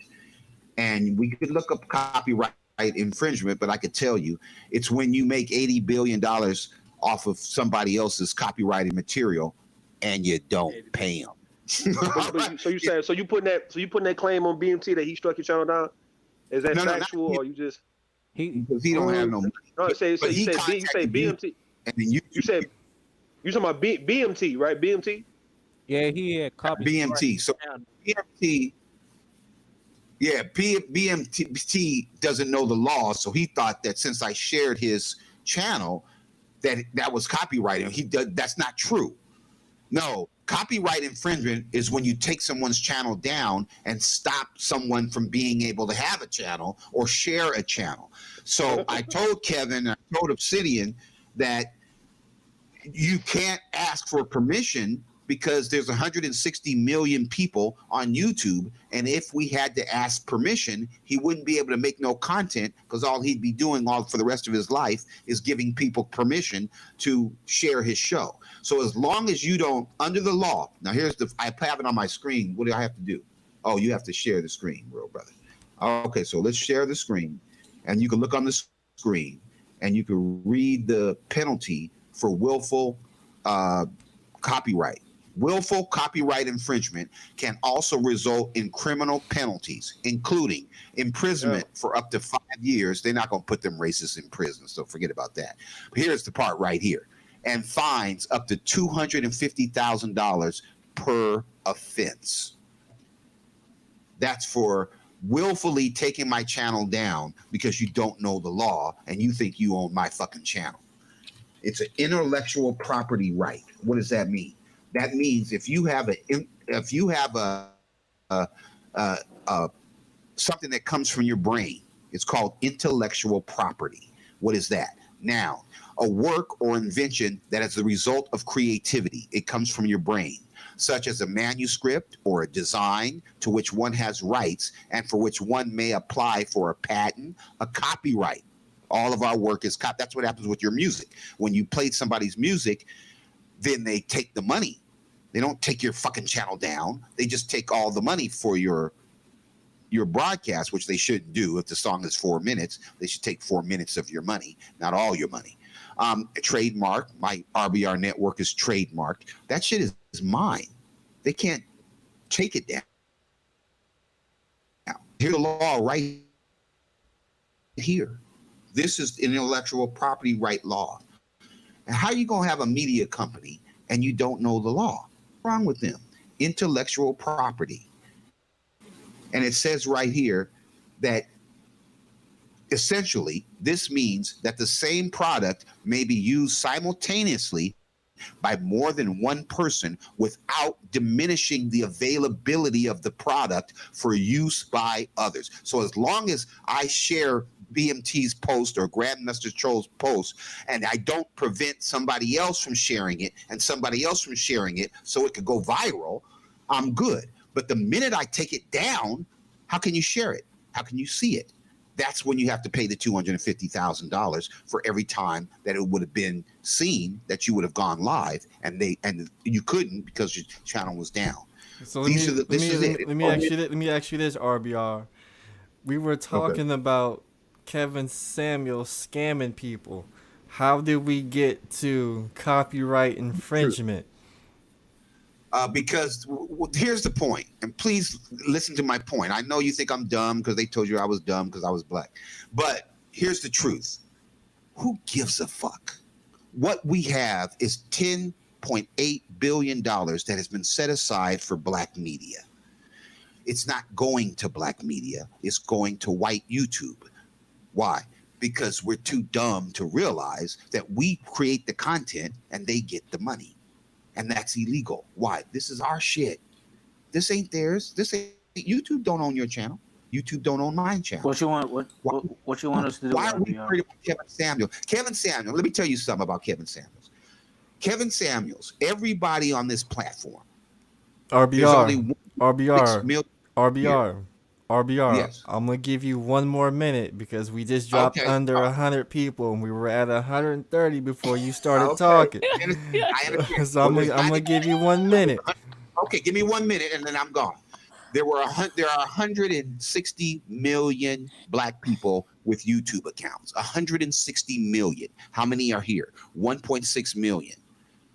And we could look up copyright infringement, but I could tell you it's when you make $80 billion off of somebody else's copyrighted material and you don't pay them. So you putting that claim on BMT that he struck your channel down? Is that factual, or you just because he don't have no money? No, you say BMT, and then you talking about BMT, right? BMT. Yeah, he had copied BMT. So BMT, BMT doesn't know the law, so he thought that since I shared his channel, that was copyrighted. That's not true. No, copyright infringement is when you take someone's channel down and stop someone from being able to have a channel or share a channel. So I told Kevin, I told Obsidian that you can't ask for permission because there's 160 million people on YouTube. And if we had to ask permission, he wouldn't be able to make no content because all he'd be doing all for the rest of his life is giving people permission to share his show. So as long as you don't, under the law, now I have it on my screen. What do I have to do? Oh, you have to share the screen, real brother. Okay, so let's share the screen. And you can look on the screen and you can read the penalty for willful copyright. Willful copyright infringement can also result in criminal penalties, including imprisonment for up to 5 years. They're not going to put them racists in prison, so forget about that. But here's the part right here. And fines up to $250,000 per offense. That's for willfully taking my channel down because you don't know the law and you think you own my fucking channel. It's an intellectual property right. What does that mean? That means if you have something that comes from your brain, it's called intellectual property. What is that? Now, a work or invention that is the result of creativity. It comes from your brain, such as a manuscript or a design to which one has rights and for which one may apply for a patent, a copyright. All of our work is that's what happens with your music. When you play somebody's music, then they take the money. They don't take your fucking channel down. They just take all the money for your broadcast, which they shouldn't do. If the song is 4 minutes, they should take 4 minutes of your money, not all your money. Trademark, my RBR network is trademarked. That shit is mine. They can't take it down. Here's the law right here. This is intellectual property right law. And how are you going to have a media company and you don't know the law? What's wrong with them? Intellectual property. And it says right here that essentially this means that the same product may be used simultaneously by more than one person without diminishing the availability of the product for use by others. So as long as I share BMT's post or Grandmaster Troll's post and I don't prevent somebody else from sharing it and somebody else from sharing it so it could go viral, I'm good. But the minute I take it down, how can you share it? How can you see it? That's when you have to pay the $250,000 for every time that it would have been seen that you would have gone live, and you couldn't because your channel was down. So let me ask you this, RBR. We were talking about Kevin Samuel scamming people. How did we get to copyright infringement? Because here's the point, and please listen to my point. I know you think I'm dumb because they told you I was dumb because I was black. But here's the truth. Who gives a fuck? What we have is $10.8 billion that has been set aside for black media. It's not going to black media. It's going to white YouTube. Why? Because we're too dumb to realize that we create the content and they get the money. And that's illegal. Why? This is our shit. This ain't theirs. This ain't YouTube. Don't own your channel. YouTube don't own my channel. What you want? What you want us to do? Why are we worried about Kevin Samuel? Kevin Samuel. Let me tell you something about Kevin Samuels. Kevin Samuels. Everybody on this platform. RBR. Yes. I'm gonna give you one more minute because we just dropped under 100 people and we were at 130 before you started talking. I understand. So I'm gonna give you 1 minute. Okay, give me 1 minute and then I'm gone. There are 160 million black people with YouTube accounts. 160 million. How many are here? 1.6 million.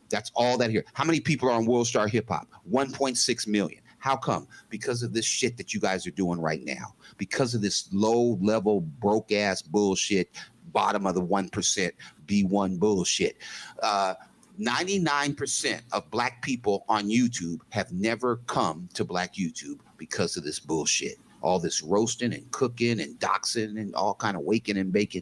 That's all that here. How many people are on World Star Hip Hop? 1.6 million. How come? Because of this shit that you guys are doing right now. Because of this low level, broke ass bullshit, bottom of the 1%, B1 bullshit. 99% of black people on YouTube have never come to black YouTube because of this bullshit. All this roasting and cooking and doxing and all kind of waking and baking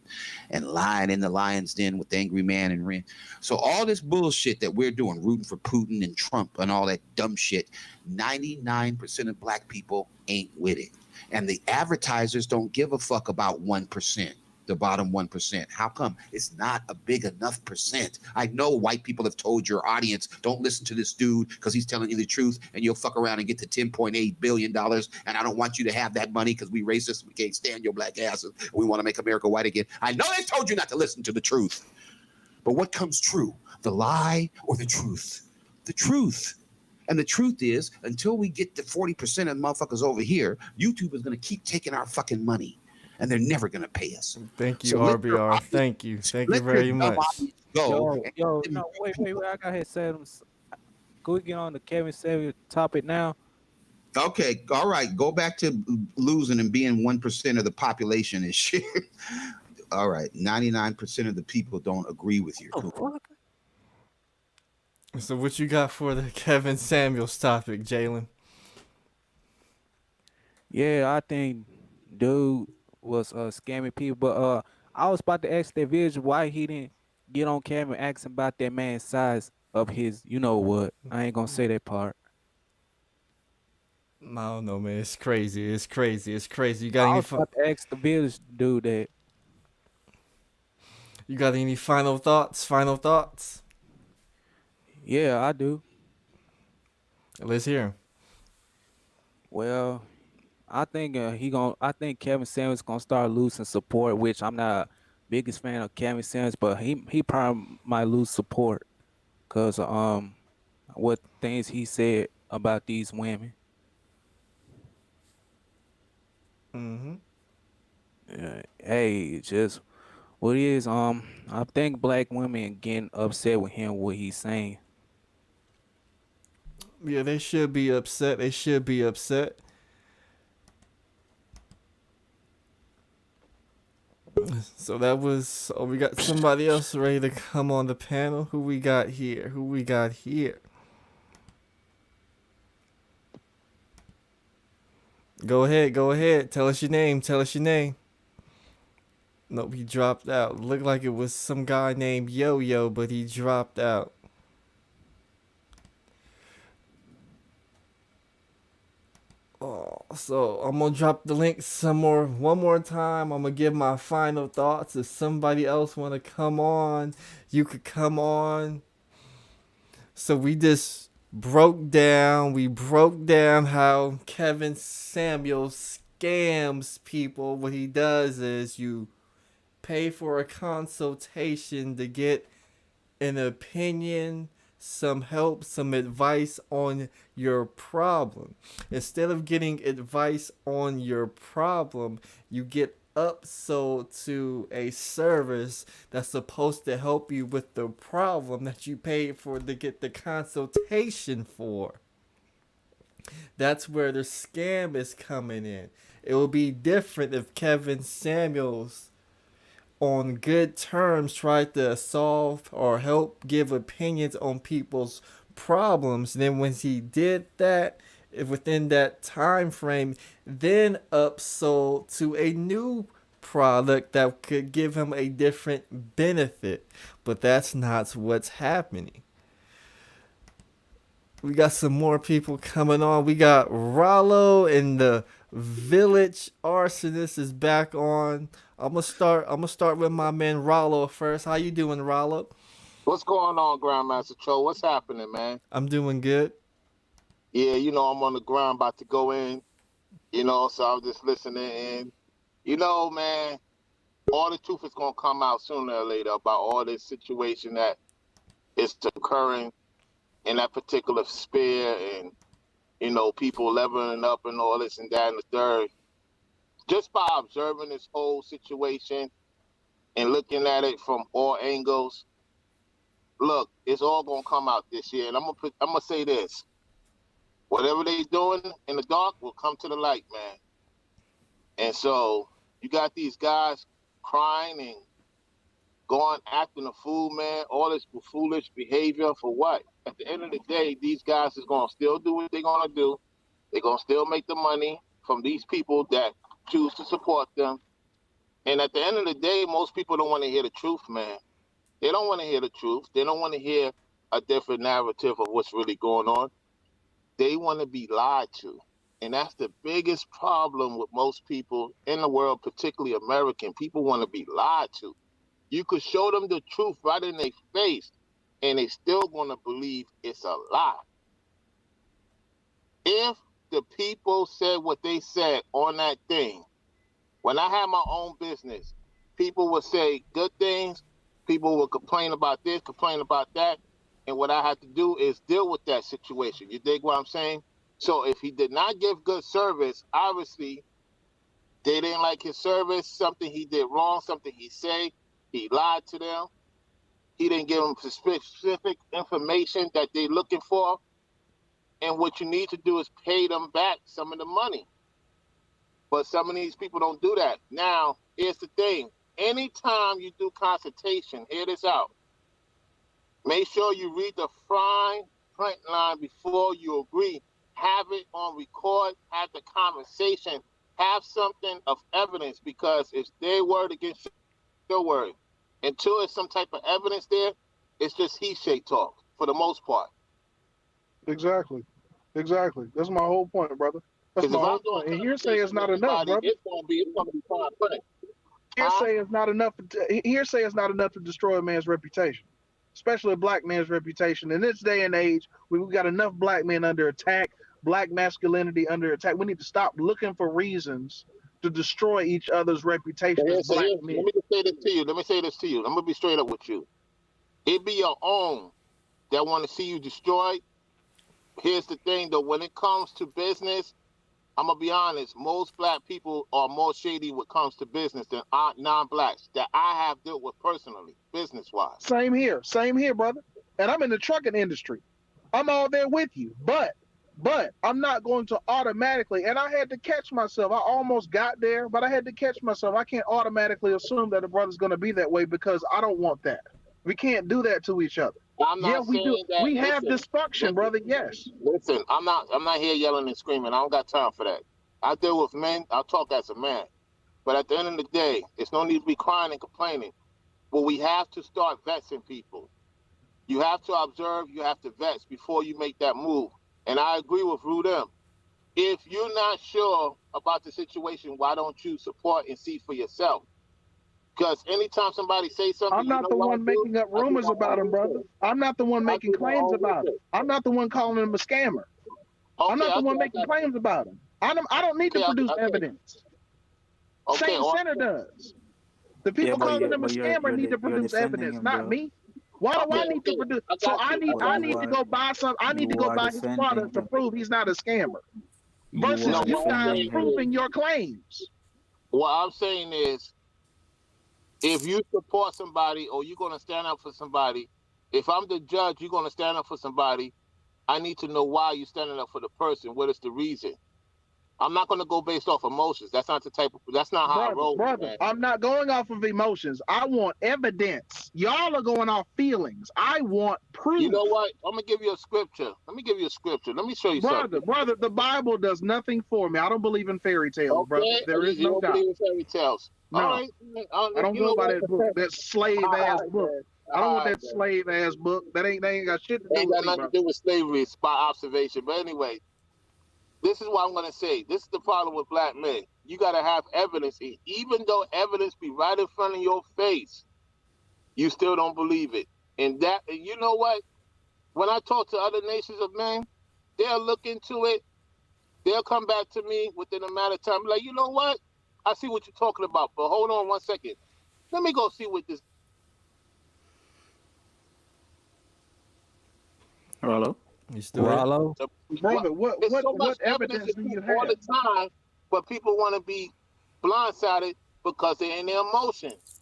and lying in the lion's den with the angry man and Ren. So all this bullshit that we're doing, rooting for Putin and Trump and all that dumb shit, 99% of black people ain't with it. And the advertisers don't give a fuck about 1%. the bottom 1%. How come? It's not a big enough percent. I know white people have told your audience, don't listen to this dude because he's telling you the truth and you'll fuck around and get to $10.8 billion. And I don't want you to have that money because we racist. We can't stand your black asses. We want to make America white again. I know they told you not to listen to the truth. But what comes true? The lie or the truth? The truth. And the truth is, until we get the 40% of motherfuckers over here, YouTube is going to keep taking our fucking money. And they're never going to pay us. Thank you, RBR. Thank you. Thank you very much. Yo, no, wait. I got here said, can we get on the Kevin Samuels topic now? Okay, all right. Go back to losing and being 1% of the population and shit. All right, 99% of the people don't agree with you. So what you got for the Kevin Samuels topic, Jalen? Yeah, I think dude was scamming people, but I was about to ask that vision why he didn't get on camera asking about that man's size of his, you know what? I ain't gonna say that part. I don't know, man. It's crazy. You got I any? was about to ask the village dude that. You got any final thoughts? Yeah, I do. Let's hear 'em. Well, I think I think Kevin Samuels gonna start losing support, which I'm not biggest fan of Kevin Samuels, but he probably might lose support because what things he said about these women. Mm-hmm. Hey, just what it is. I think black women getting upset with him what he's saying. Yeah, they should be upset. So that was. Oh, we got somebody else ready to come on the panel. Who we got here? Go ahead. Tell us your name. Nope, he dropped out. Looked like it was some guy named Yo-Yo, but he dropped out. Oh, so I'm gonna drop the link one more time. I'm gonna give my final thoughts. If somebody else wanna come on, you could come on. So we just broke down how Kevin Samuels scams people. What he does is you pay for a consultation to get an opinion, some help, some advice on your problem. Instead of getting advice on your problem, you get upsold to a service that's supposed to help you with the problem that you paid for to get the consultation for. That's where the scam is coming in. It will be different if Kevin Samuels on good terms tried to solve or help give opinions on people's problems. Then when he did that, within that time frame, then upsold to a new product that could give him a different benefit. But that's not what's happening. We got some more people coming on. We got Rollo and the Village Arsonist is back on. I'm gonna start with my man Rollo first. How you doing, Rollo? What's going on, Grandmaster Troll? What's happening, man? I'm doing good. Yeah, I'm on the ground about to go in, so I'm just listening in. Man, all the truth is gonna come out sooner or later about all this situation that is occurring in that particular sphere, and people leveling up and all this and that and the third. Just by observing this whole situation and looking at it from all angles, look, it's all gonna come out this year. And I'm gonna say this: whatever they're doing in the dark will come to the light, man. And so you got these guys crying and acting a fool, man. All this foolish behavior for what? At the end of the day, these guys is gonna still do what they're gonna do. They're gonna still make the money from these people that choose to support them. And at the end of the day, most people don't want to hear the truth, man. They don't want to hear the truth. They don't want to hear a different narrative of what's really going on. They want to be lied to. And that's the biggest problem with most people in the world, particularly American. People want to be lied to. You could show them the truth right in their face, and they still going to believe it's a lie. If the people said what they said on that thing, when I had my own business, people would say good things, people would complain about this, complain about that, and what I had to do is deal with that situation. You dig what I'm saying? So if he did not give good service, obviously they didn't like his service, something he did wrong, something he said, he lied to them. He didn't give them specific information that they're looking for. And what you need to do is pay them back some of the money. But some of these people don't do that. Now, here's the thing. Anytime you do consultation, hear this out. Make sure you read the fine print line before you agree. Have it on record, have the conversation, have something of evidence, because it's their word against your word. Until there's some type of evidence there, it's just he say talk for the most part. Exactly. That's my whole point, brother. That's my whole point. And hearsay is not enough, brother. It's gonna be fine print. Hearsay is not enough. Hearsay is not enough to destroy a man's reputation, especially a black man's reputation. In this day and age, we've got enough black men under attack, black masculinity under attack. We need to stop looking for reasons to destroy each other's reputation as black men. Let me just say this to you. I'm gonna be straight up with you. It be your own that want to see you destroyed. Here's the thing, though. When it comes to business, I'm gonna be honest. Most black people are more shady when it comes to business than non-blacks that I have dealt with personally, business-wise. Same here, brother. And I'm in the trucking industry. I'm all there with you, but I'm not going to automatically. And I had to catch myself. I almost got there, but I had to catch myself. I can't automatically assume that a brother's going to be that way because I don't want that. We can't do that to each other. We do. We have dysfunction, brother. Yes. Listen, I'm not here yelling and screaming. I don't got time for that. I deal with men. I'll talk as a man. But at the end of the day, there's no need to be crying and complaining. But we have to start vetsing people. You have to observe. You have to vet before you make that move. And I agree with Rudem. If you're not sure about the situation, why don't you support and see for yourself? Because anytime somebody says something, I'm not the one making up rumors about him, brother. I'm not the one making claims about him. I'm not the one calling him a scammer. I'm not the one making claims about him. I don't need to produce evidence. Saint Center does. The people calling him a scammer need to produce evidence, not me. Why do I need to produce? So I need to go buy some. I need to go buy his product to prove he's not a scammer. Versus you guys proving your claims. What I'm saying is, if you support somebody or you're going to stand up for somebody, if I'm the judge, you're going to stand up for somebody, I need to know why you're standing up for the person. What is the reason? I'm not going to go based off emotions. That's not how I roll. Brother, man. I'm not going off of emotions. I want evidence. Y'all are going off feelings. I want proof. You know what? I'm going to give you a scripture. Let me give you a scripture. Let me show you something. Brother, the Bible does nothing for me. I don't believe in fairy tales, brother. There is no doubt. Believe in fairy tales. No, right. I don't go by that book, that slave-ass book. I don't want that slave-ass book. That ain't got shit to do with it. Ain't got nothing to do with slavery. It's by observation. But anyway, this is what I'm going to say. This is the problem with black men. You got to have evidence. Even though evidence be right in front of your face, you still don't believe it. And you know what? When I talk to other nations of men, they'll look into it. They'll come back to me within a matter of time. Like, you know what? I see what you're talking about, but hold on 1 second. Let me go see what this. Hello? You still hello? Brother, what evidence do you have? All the time, but people want to be blindsided because they're in their emotions.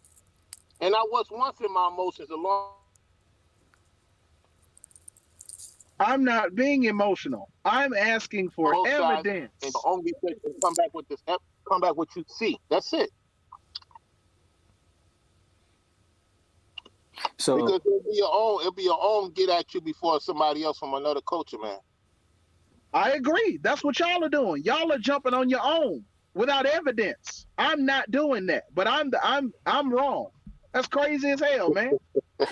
And I was once in my emotions alone. I'm not being emotional. I'm asking for evidence. And the only thing to come back with this, come back what you see. That's it. So because it'll be your own get at you before somebody else from another culture, man. I agree. That's what y'all are doing. Y'all are jumping on your own without evidence. I'm not doing that, but I'm wrong. That's crazy as hell, man.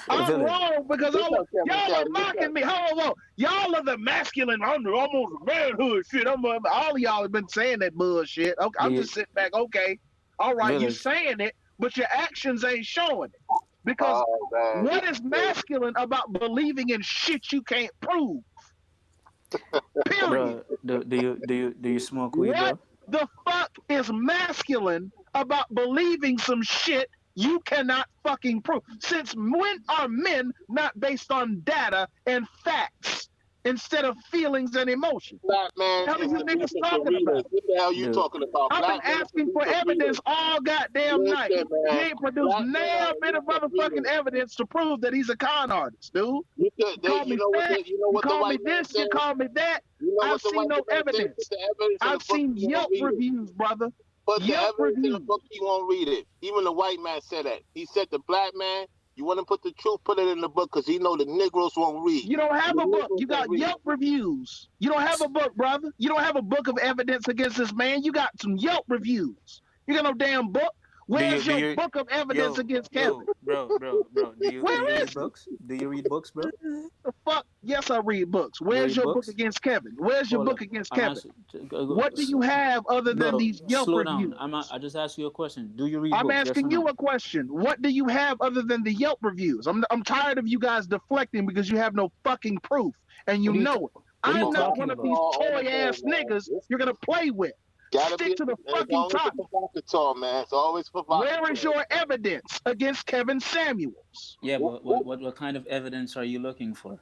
I'm wrong because y'all are mocking me. Hold on. Y'all are the masculine, almost manhood shit. All of y'all have been saying that bullshit. Okay, I'm just sitting back. Okay, all right, you saying it, but your actions ain't showing it. Because what is masculine about believing in shit you can't prove? Period. Bro, do you smoke weed, bro? What the fuck is masculine about believing some shit you cannot fucking prove? Since when are men not based on data and facts instead of feelings and emotions? Black man, What the hell are you niggas talking about? What the hell you talking about? I've been asking for evidence all goddamn night. You ain't produced no bit of motherfucking evidence to prove that he's a con artist, dude. You call me fat, you call me this, you call me that. I've seen no evidence. I've seen Yelp reviews, brother. But the evidence in the book, he won't read it. Even the white man said that. He said the black man, you want to put the truth, put it in the book, because he know the Negroes won't read. You don't have a book. You got Yelp reviews. You don't have a book, brother. You don't have a book of evidence against this man. You got some Yelp reviews. You got no damn book. Where's your book of evidence against Kevin? Bro. Do you read books? Do you read books, bro? The fuck? Yes, I read books. Where's your book against Kevin? Where's your book against Kevin? What do you have other than these Yelp reviews? I just asked you a question. Do you read I'm books? asking you a question. What do you have other than the Yelp reviews? I'm tired of you guys deflecting because you have no fucking proof, and you know it. I'm not one of these toy-ass niggas you're going to play with. Stick to the fucking topic. Man. It's always provocative. Where is your evidence against Kevin Samuels? Yeah, but what kind of evidence are you looking for?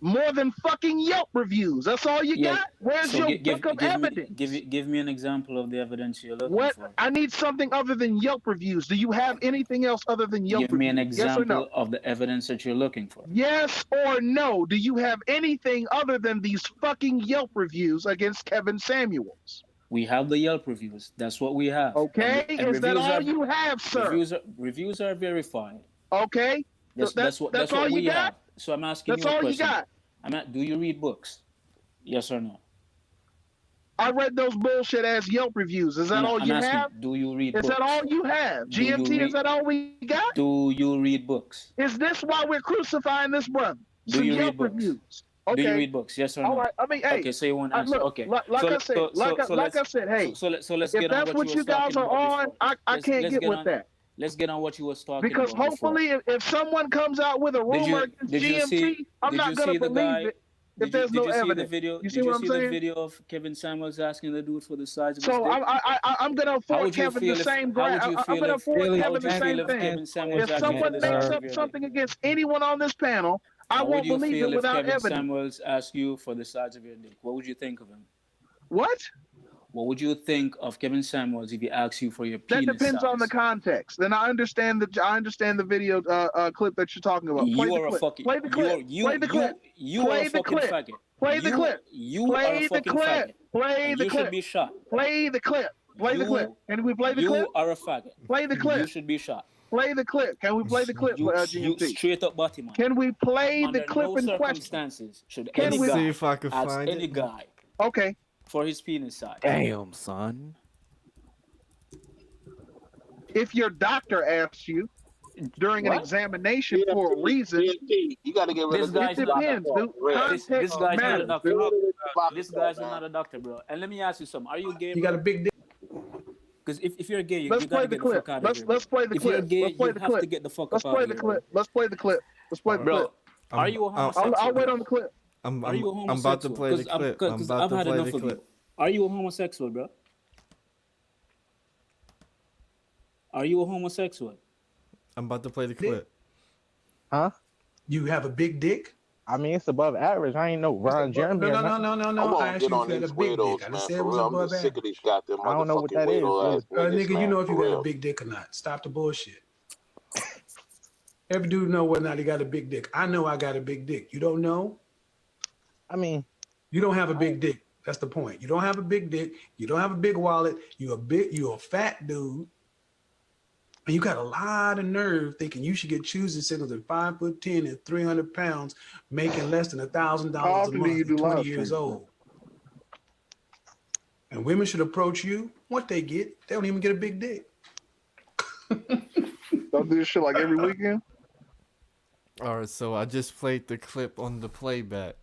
More than fucking Yelp reviews. That's all you got? Where's your book of evidence? Give me an example of the evidence you're looking for. I need something other than Yelp reviews. Do you have anything else other than Yelp reviews? Give me an example of the evidence that you're looking for. Yes or no? Do you have anything other than these fucking Yelp reviews against Kevin Samuels? We have the Yelp reviews. That's what we have. Okay, is that all you have, sir? Reviews are verified. Okay, that's all you got. So I'm asking you a question. That's all you got. Do you read books? Yes or no? I read those bullshit ass Yelp reviews. Is that all you have? Do you read books? Is that all you have? GMT, is that all we got? Do you read books? Is this why we're crucifying this brother? Do you Yelp read books? Reviews. Okay. Do you read books? Yes or no? All right. I mean, hey. Okay, so you want to answer. Okay. Like I said, hey. So let's get if that's on what you guys are on, I can't get with that. Let's get on what you was talking because about. Because hopefully, if someone comes out with a rumor against GMT, I'm not going to believe it. If there's no evidence. You see what I'm saying? Did you see the video of Kevin Samuels asking the dude for the size of his dick? So I'm going to afford Kevin the same grant. I'm going to afford Kevin the same thing. If someone makes up something against anyone on this panel, I won't believe it without evidence. Kevin Samuels asked you for the size of your dick? What would you think of him? What? What would you think of Kevin Samuels if he asks you for your penis That depends size? on the context. Then I understand the video clip that you're talking about. You are a fucking. Play the clip. Play the clip. You are a fucking faggot. Play the clip. You are a fucking faggot. Play the clip. You should be shot. Play the clip. Play the clip. Can we play the clip? You are a faggot. Play the clip. You should be shot. Play the clip. Can we play the clip? You straight up body man. Can we play the clip in question? Under no circumstances should any guy see if I can ask find any it. guy okay for his penis size. Damn, son. If your doctor asks you during an examination for a reason, you got to get rid of this. It depends, dude. This guy's not a doctor. This guy's not a doctor, bro. And let me ask you something. Are you gay? You got a big dick. Because if you're gay, you let's gotta play the get clip. the fuck out of here. Let's play the if clip. If you're gay, let's play you the have clip. to get the fuck let's up play out the of clip. here. Let's play the clip. Let's play the clip. Are you a homosexual? I'll wait on the clip. I'm about to play the clip. Because I've had enough of you. Are you a homosexual, bro? Are you a homosexual? I'm about to play the clip. Huh? You have a big dick? I mean, it's above average. I ain't no Ron Jeremy. No. I asked you if you had a big dick. I just said it was above average. I don't know what that is. Nigga, you know if you got a big dick or not. Stop the bullshit. Every dude know whether or not he got a big dick. I know I got a big dick. You don't know? I mean, you don't have a big dick. That's the point. You don't have a big dick. You don't have a big wallet. You're a fat dude. And you got a lot of nerve thinking you should get choosing signals at 5'10" and 300 pounds, making less than $1,000 a month at 20 years old. And women should approach you. What they get, they don't even get a big dick. Don't do this shit like every weekend. All right, so I just played the clip on the playback.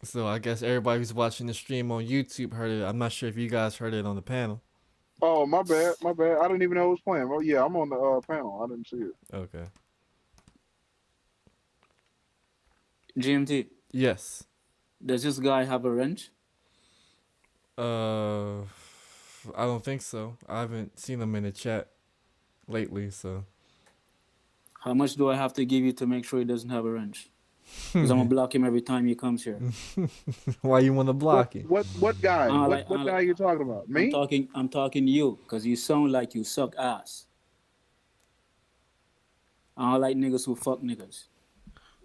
So I guess everybody who's watching the stream on YouTube heard it. I'm not sure if you guys heard it on the panel. Oh, my bad. My bad. I didn't even know it was playing. Oh, yeah, I'm on the panel. I didn't see it. Okay. GMT. Yes. Does this guy have a wrench? I don't think so. I haven't seen him in the chat lately, so. How much do I have to give you to make sure he doesn't have a wrench? Because I'm gonna block him every time he comes here. Why you want to block him? What guy? What guy are you talking about? Me? I'm talking you, because you sound like you suck ass. I don't like niggas who fuck niggas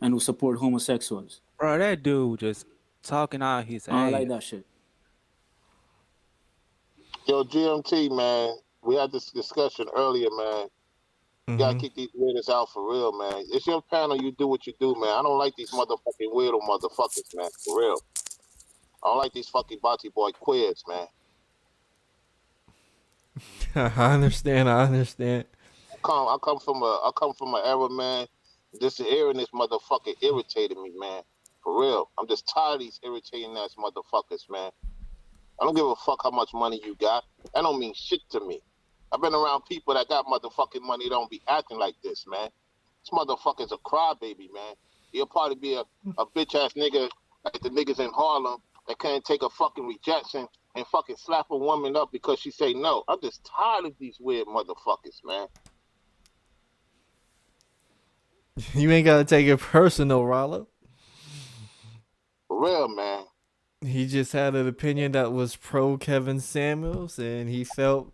and who support homosexuals. Bro, that dude just talking out his ass. I don't like that shit. Yo, GMT, man, we had this discussion earlier, man. You gotta keep these weirdos out for real, man. It's your panel, you do what you do, man. I don't like these motherfucking weirdo motherfuckers, man, for real. I don't like these fucking Bati boy queers, man. I understand. I come from an era, man. Just hearing this motherfucker irritated me, man. For real. I'm just tired of these irritating ass motherfuckers, man. I don't give a fuck how much money you got. That don't mean shit to me. I've been around people that got motherfucking money that don't be acting like this, man. This motherfucker's a crybaby, man. He'll probably be a bitch ass nigga like the niggas in Harlem that can't take a fucking rejection and fucking slap a woman up because she say no. I'm just tired of these weird motherfuckers, man. You ain't gotta take it personal, Rollo. For real, man. He just had an opinion that was pro Kevin Samuels, and he felt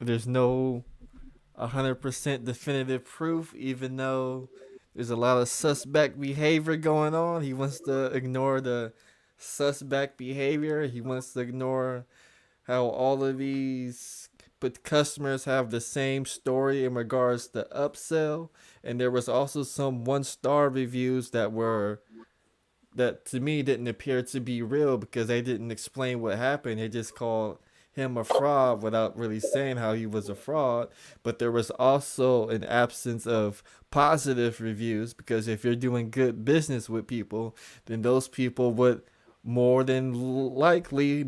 there's no 100% definitive proof, even though there's a lot of suspect behavior going on. He wants to ignore the suspect behavior. He wants to ignore how all of these customers have the same story in regards to upsell. And there was also some 1-star reviews that to me didn't appear to be real because they didn't explain what happened. They just called him a fraud without really saying how he was a fraud. But there was also an absence of positive reviews, because if you're doing good business with people, then those people would more than likely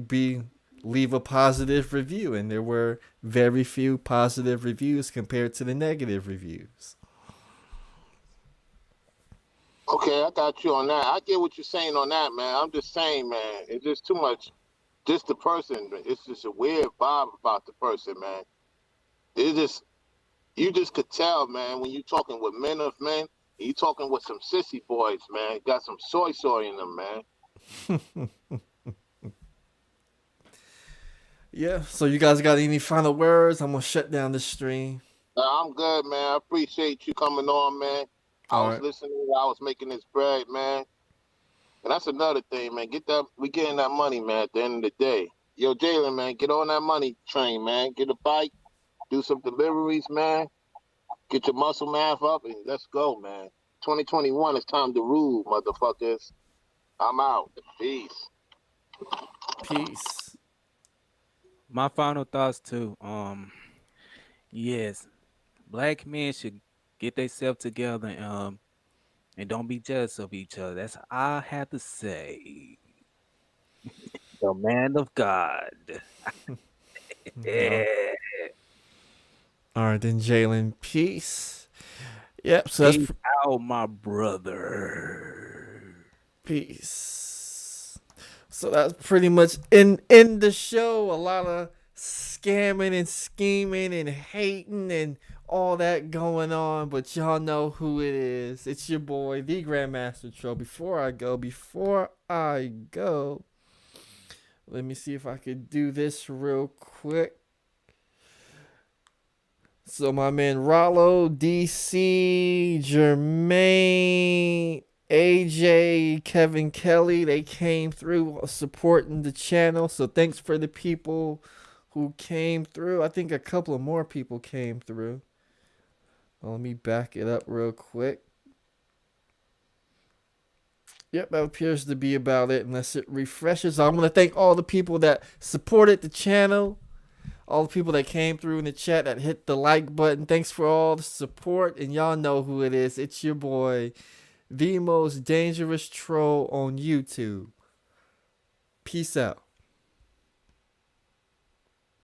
leave a positive review, and there were very few positive reviews compared to the negative reviews. Okay, I got you on that. I get what you're saying on that, man. I'm just saying, man, it's just too much. Just the person, it's just a weird vibe about the person, man. You just could tell, man, when you talking with men of men, you talking with some sissy boys, man. Got some soy in them, man. Yeah, so you guys got any final words? I'm gonna shut down the stream. I'm good, man. I appreciate you coming on, man. I was listening. I was making this bread, man. And that's another thing, man. We getting that money, man, at the end of the day. Yo, Jalen, man, get on that money train, man. Get a bike, do some deliveries, man. Get your muscle math up, and let's go, man. 2021 is time to rule, motherfuckers. I'm out. Peace. Peace. My final thoughts too. Yes, black men should get themselves together and don't be jealous of each other. That's all I have to say. The man of God. Yeah. All right, then, Jalen. Peace. Yep. So that's out, my brother. Peace. So that's pretty much in the show. A lot of scamming and scheming and hating and all that going on, but y'all know who it is. It's your boy, the Grandmaster Troll. Before I go, let me see if I could do this real quick. So my man Rollo, DC, Jermaine, AJ, Kevin Kelly, they came through supporting the channel. So thanks for the people who came through. I think a couple of more people came through. Let me back it up real quick. Yep, that appears to be about it unless it refreshes. I want to thank all the people that supported the channel. all the people that came through in the chat that hit the like button. Thanks for all the support, and y'all know who it is. It's your boy, the most dangerous troll on YouTube. Peace out.